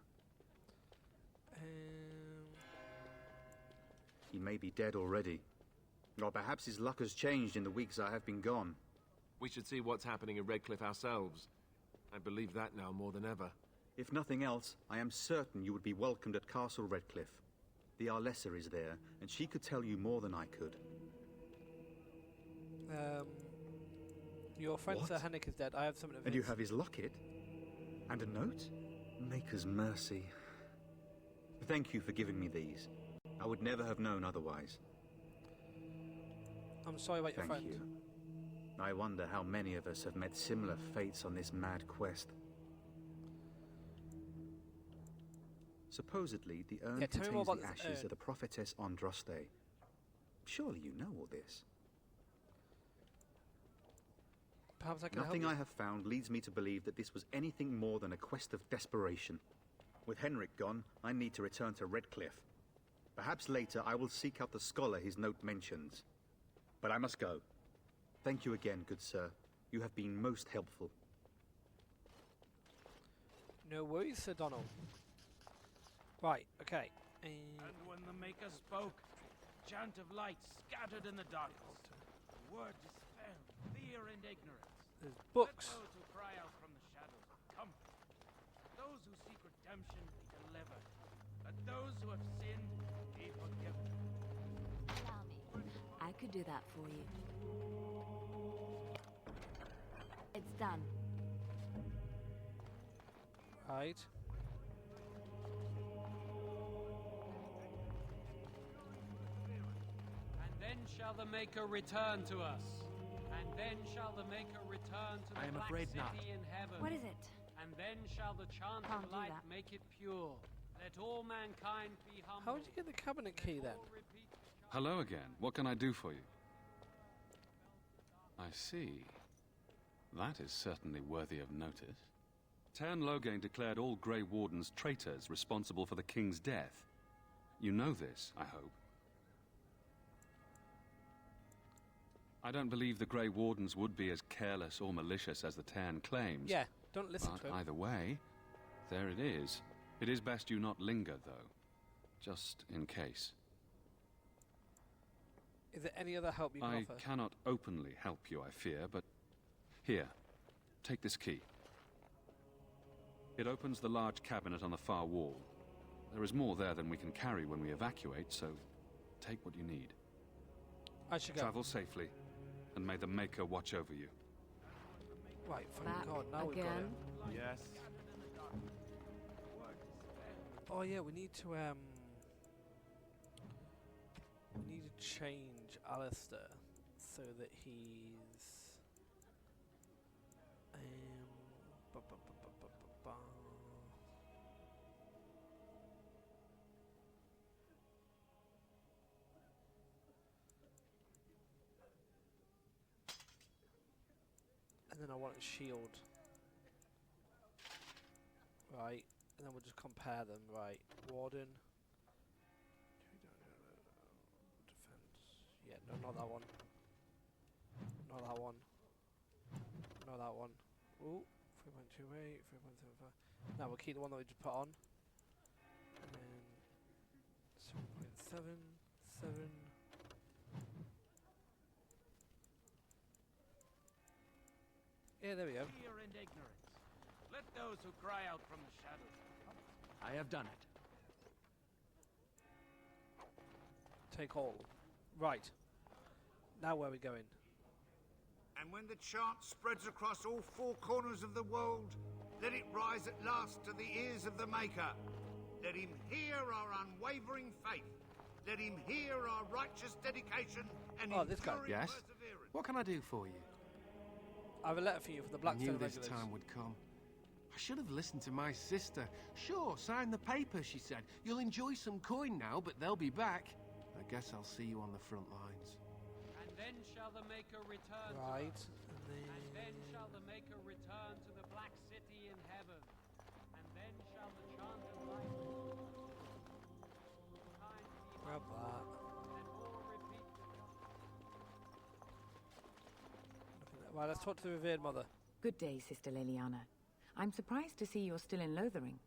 He may be dead already. Or perhaps his luck has changed in the weeks I have been gone. We should see what's happening in Redcliffe ourselves. I believe that now more than ever. If nothing else, I am certain you would be welcomed at Castle Redcliffe. The Arlessa is there, and she could tell you more than I could. Your friend What? Sir Henrik is dead. I have something of And you his. have his locket? And a note? Maker's mercy. Thank you for giving me these. I would never have known otherwise. I'm sorry about your Thank friend. you. I wonder how many of us have met similar fates on this mad quest. Supposedly, the urn Yeah, tell me more contains about the this ashes urn. of the prophetess Andraste. Surely you know all this. Perhaps I can Nothing help I you. have found leads me to believe that this was anything more than a quest of desperation. With Henrik gone, I need to return to Redcliffe. Perhaps later I will seek out the scholar his note mentions. But I must go. Thank you again, good sir. You have been most helpful. No worries, Sir Donald. Right, okay. And when the Maker spoke, a chant of light scattered in the darkness. The word dispelled fear and ignorance. There's books. Let those who cry out from the shadows be comforted. Let those who seek redemption be delivered. Let those who have sinned be forgiven. Allow me. I could do that for you. It's done. Right. then shall the Maker return to us. And then shall the Maker return to the I am Black afraid City not. in heaven. What is it? And then shall the chant Can't of do light that. make it pure. Let all mankind be humble. How did you get the cabinet key then? Hello again. What can I do for you? I see. That is certainly worthy of notice. Tern Loghain declared all Grey Wardens traitors responsible for the king's death. You know this, I hope. I don't believe the Grey Wardens would be as careless or malicious as the Tern claims. Yeah, don't listen But to him. either way, there it is. It is best you not linger, though. Just in case. Is there any other help you can I offer? cannot openly help you, I fear, but... Here, take this key. It opens the large cabinet on the far wall. There is more there than we can carry when we evacuate, so take what you need. I should go. Travel safely, and may the Maker watch over you. Right, thank Back God, now we've got it. again. Yes. Oh yeah, we need to change Alistair so that he's ba, ba, ba, ba, ba, ba, ba. And then I want a shield. Right, and then we'll just compare them, right? Warden. Defense. Yeah, no, not that one. Not that one. Not that one. Ooh, 3.28, 3.75. Now we'll keep the one that we just put on. And then 7.7, 7. Yeah, there we go. Fear and ignorance. Let those who cry out from the shadows come. I have done it. Take all. Right. Now where are we going? And when the chant spreads across all four corners of the world, let it rise at last to the ears of the Maker. Let him hear our unwavering faith. Let him hear our righteous dedication and this guy. enduring Yes? perseverance. What can I do for you? I have a letter for you for the I Blackstone knew this regulars. time would come. I should have listened to my sister. Sure, sign the paper, she said. You'll enjoy some coin now, but they'll be back. I guess I'll see you on the front lines. And then shall the Maker return Right, to us. And then shall the Maker return to the Black City in heaven. And then shall the chant of light Grab that. and all repeat Right, let's talk to the revered mother. Good day, Sister Liliana. I'm surprised to see you're still in Lothering.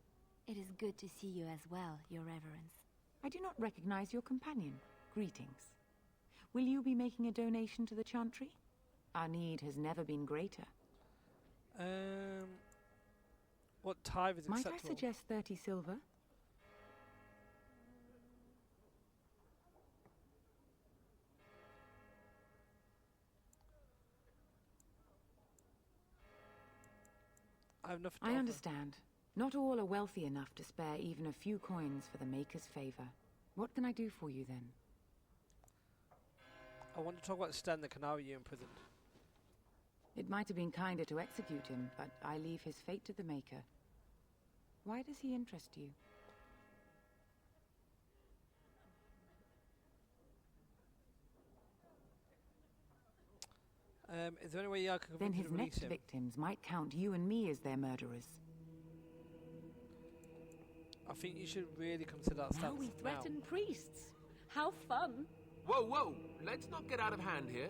It is good to see you as well, Your Reverence. I do not recognize your companion. Greetings. Will you be making a donation to the Chantry? Our need has never been greater. What tithe is Might acceptable? I suggest 30 silver? I have nothing to I offer. understand. Not all are wealthy enough to spare even a few coins for the Maker's favor. What can I do for you then? I want to talk about Sten, the Canary you imprisoned. It might have been kinder to execute him, but I leave his fate to the Maker. Why does he interest you? Is there any way I can Then convince you his to release next him? victims might count you and me as their murderers. I think you should really consider that Now stance we threaten priests. How fun! Whoa, whoa! Let's not get out of hand here.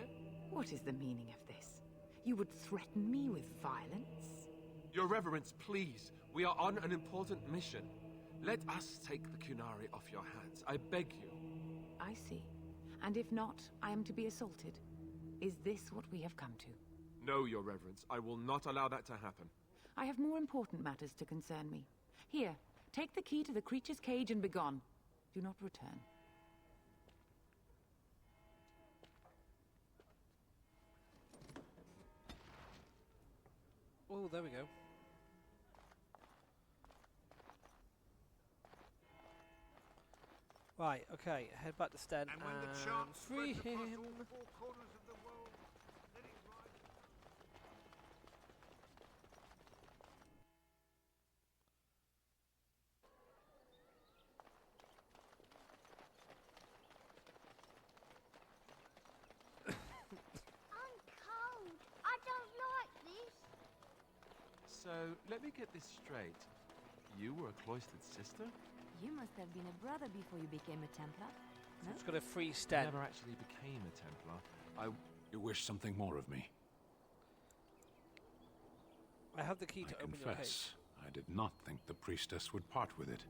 What is the meaning of this? You would threaten me with violence? Your Reverence, please. We are on an important mission. Let us take the Kunari off your hands. I beg you. I see. And if not, I am to be assaulted. Is this what we have come to? No, Your Reverence. I will not allow that to happen. I have more important matters to concern me. Here, take the key to the creature's cage and begone. Do not return. Oh, there we go. Right, okay, head back to Sten And when the and chant free spreads across him. all four corners of the world, let it rise. I'm cold. I don't like this. So, let me get this straight. You were a cloistered sister? You must have been a brother before you became a Templar. No? It's got a free I Sten. never actually became a Templar. You wish something more of me? I have the key to I open your cage. confess, I did not think the priestess would part with it.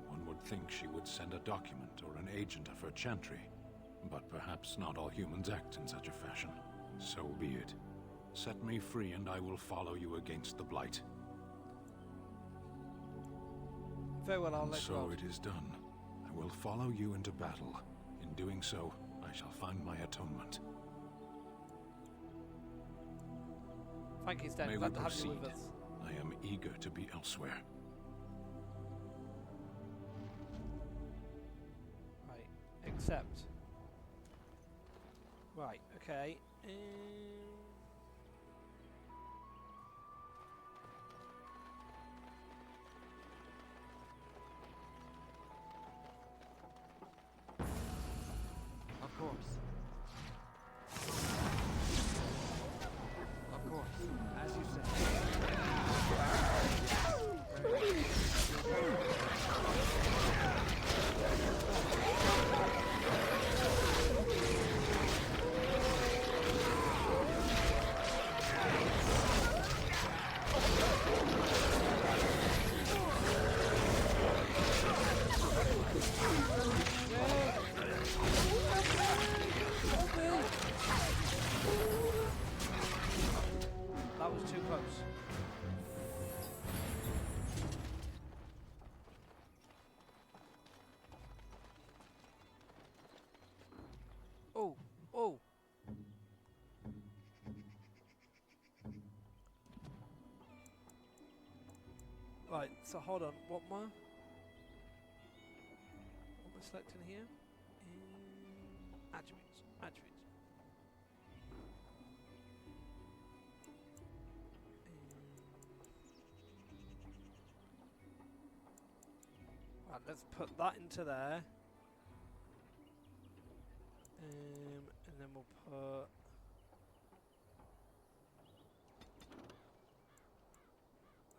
One would think she would send a document or an agent of her chantry, but perhaps not all humans act in such a fashion. So be it. Set me free and I will follow you against the Blight. Very well, I'll And let so go. it is done. I will follow you into battle. In doing so, I shall find my atonement. Thank you, Sten. May we Glad to have you proceed. with us. I am eager to be elsewhere. Right, accept. Right, okay. Of course. Of course. As you That was too close. Oh, oh. Right, so hold on. What am I selecting here? Attributes. Attributes. Right, let's put that into there. And then we'll put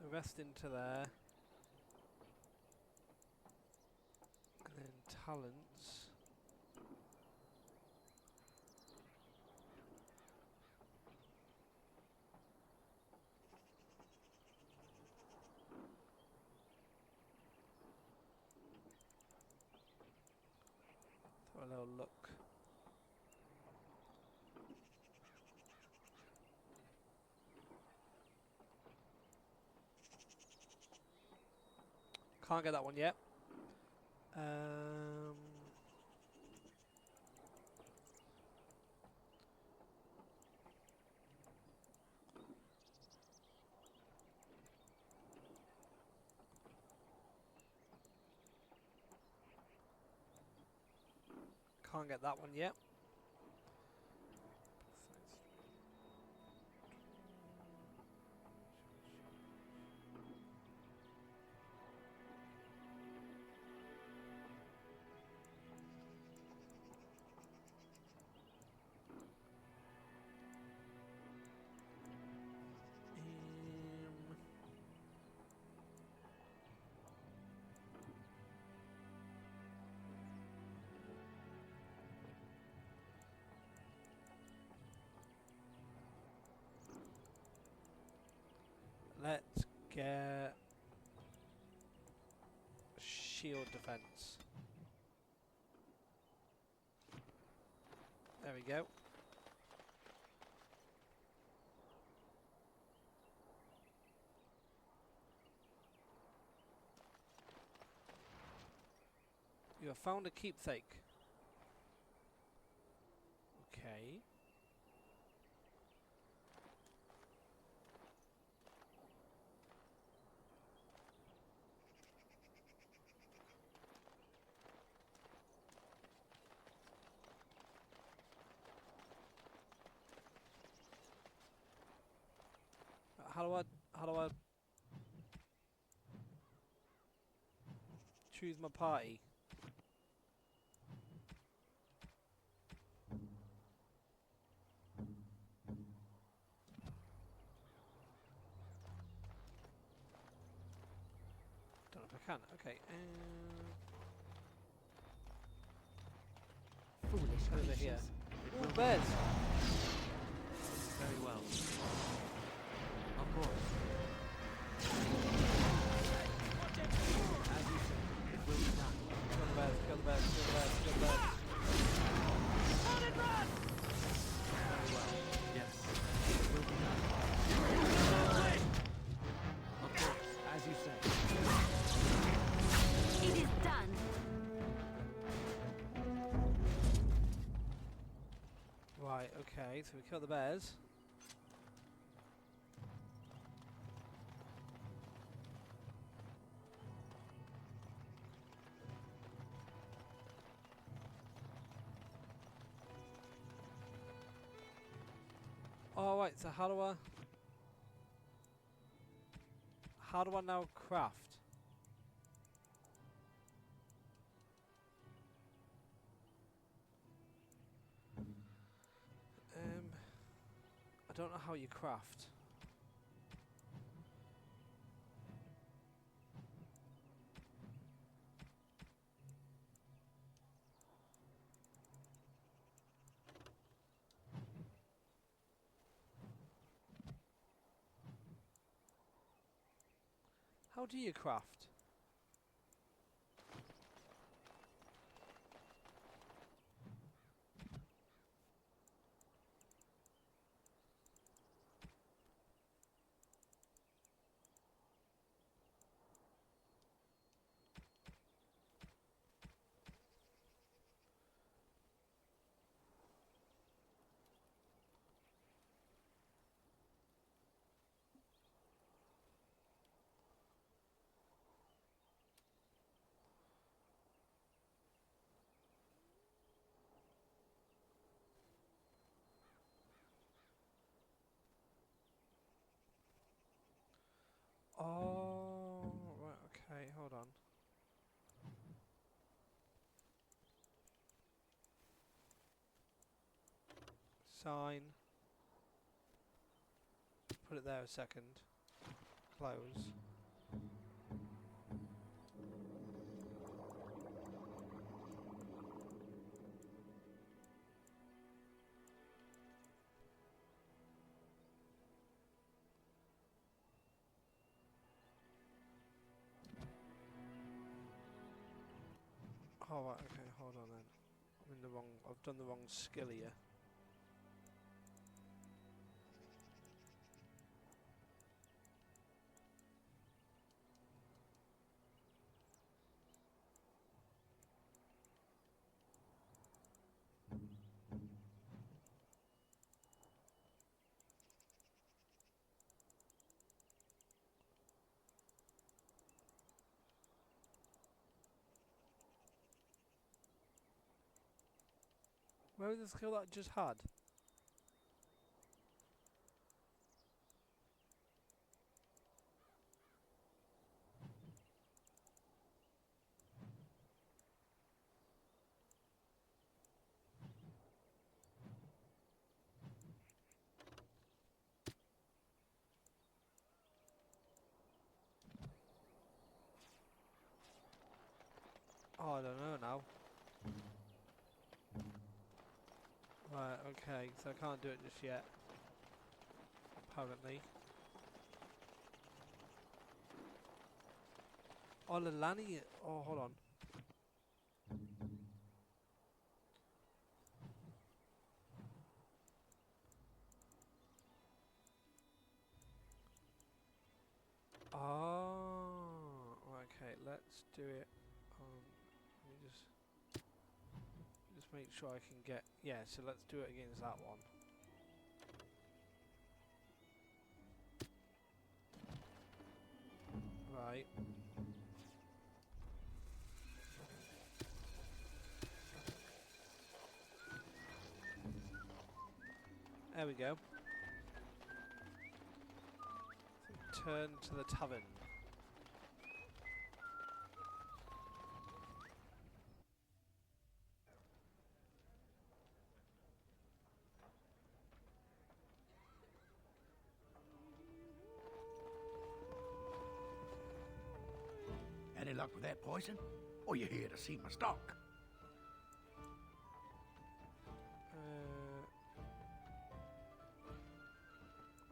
the rest into there. And then talents. Have a little look. Can't get that one yet. Can't get that one yet. Let's get shield defense. There we go. You have found a keepsake. Okay. How do I choose my party? Don't know if I can. Okay. Foolish Over creatures. here. Ooh, bears. Very well. Of course. As you say, it will be done. Kill the bears, kill the bears, kill the bears, kill the bears. Very well. Yes. It will be done. Of course, as you say. It is done. Right, okay, so we kill the bears. Alright, so how do I now craft? I don't know how you craft. How do you craft? Oh, right, okay, hold on. Sign. Put it there a second. Close. Oh, right, okay, hold on then. I'm in the wrong, I've done the wrong skill here. Where was the skill that I just had? Oh, I don't know now. Right, okay, so I can't do it just yet. Apparently. Oh, Lilani. Oh, hold on. Oh, okay, let's do it. Let me just make sure I can get. Yeah, so let's do it against that one. Right. There we go. return to the tavern. Any luck with that poison? Or you here to see my stock?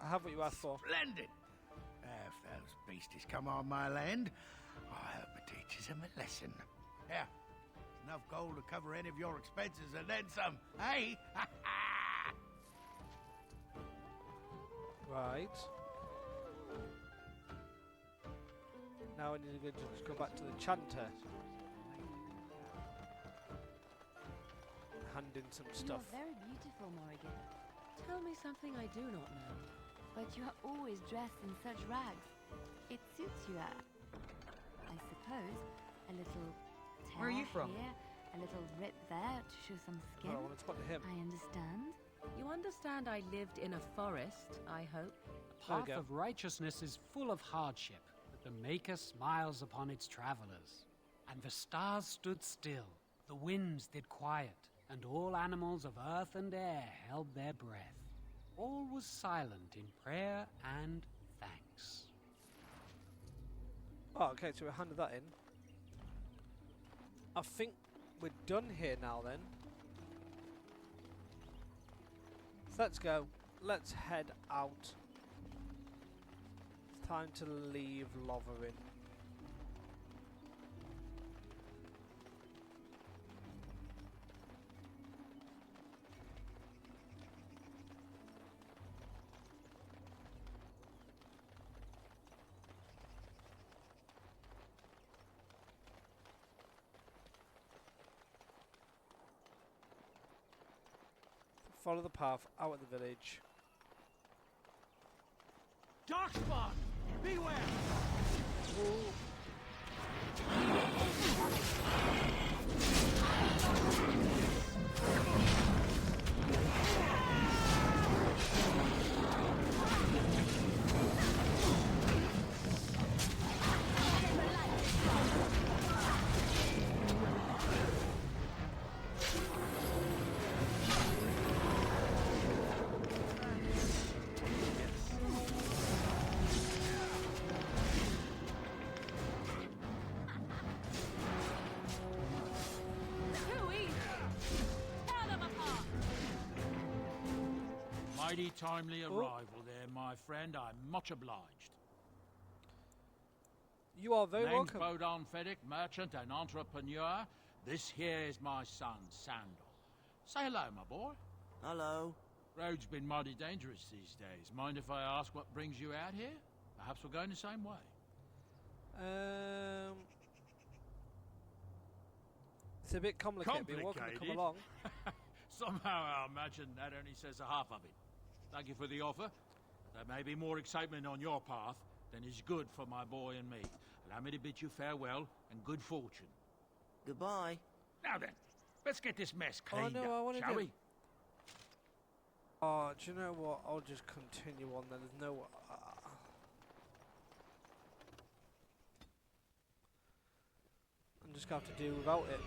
I have what you asked for. Splendid! If those beasties come on my land, I hope it teaches them a lesson. Yeah, enough gold to cover any of your expenses and then some, hey? Right. Now I need to just go back to the chanter. Hand in some stuff. You're very beautiful, Morrigan. Tell me something I do not know. But you are always dressed in such rags. It suits you, I suppose. A little tear Where are you from? here, a little rip there to show some skin. Oh, I want to spot him. I understand. You understand I lived in a forest, I hope? The path of righteousness is full of hardship, but the Maker smiles upon its travelers. And the stars stood still, the winds did quiet, and all animals of earth and air held their breath. All was silent in prayer and thanks. Oh, okay, so we handed that in. I think we're done here now then. So let's go. Let's head out. It's time to leave Lothering. Follow the path out of the village. Darkspawn! Beware! Mighty timely arrival there, my friend. I'm much obliged. You are very Name's welcome. Bodon Feddick, merchant and entrepreneur. This here is my son, Sandal. Say hello, my boy. Hello. Road's been mighty dangerous these days. Mind if I ask what brings you out here? Perhaps we're going the same way. It's a bit complicated, but you're welcome to come along. Somehow I imagine that only says a half of it. Thank you for the offer. There may be more excitement on your path than is good for my boy and me. Allow me to bid you farewell and good fortune. Goodbye. Now then, let's get this mess cleaned no, I up, wanna shall do- we? Oh, do you know what? I'll just continue on then. There's no... I'm just going to have to do without it.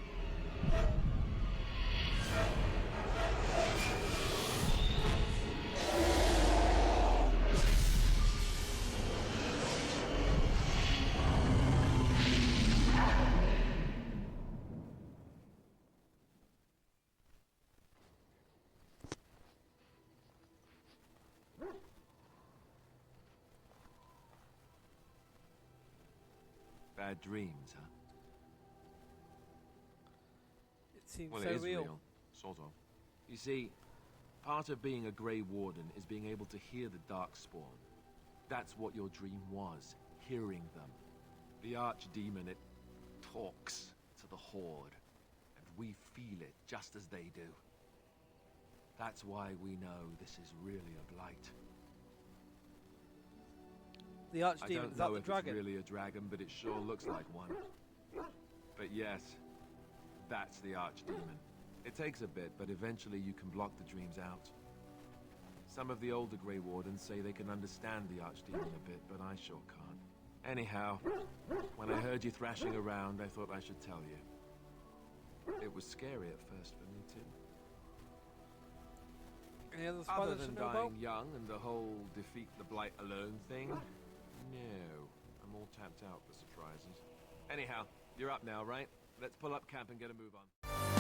Bad dreams, huh? It seems Well, so it is real. sort of. You see, part of being a Grey Warden is being able to hear the darkspawn. That's what your dream was, hearing them. The archdemon, it talks to the Horde, and we feel it just as they do. That's why we know this is really a blight. The archdemon, I don't is that know the if dragon? it's really a dragon, but it sure looks like one. But yes, that's the archdemon. It takes a bit, but eventually you can block the dreams out. Some of the older Grey Wardens say they can understand the Archdemon a bit, but I sure can't. Anyhow, when I heard you thrashing around, I thought I should tell you. It was scary at first for me, too. Any other Other spoilers than to know dying about? young and the whole defeat the Blight alone thing, no. I'm all tapped out for surprises. Anyhow, you're up now, right? Let's pull up camp and get a move on.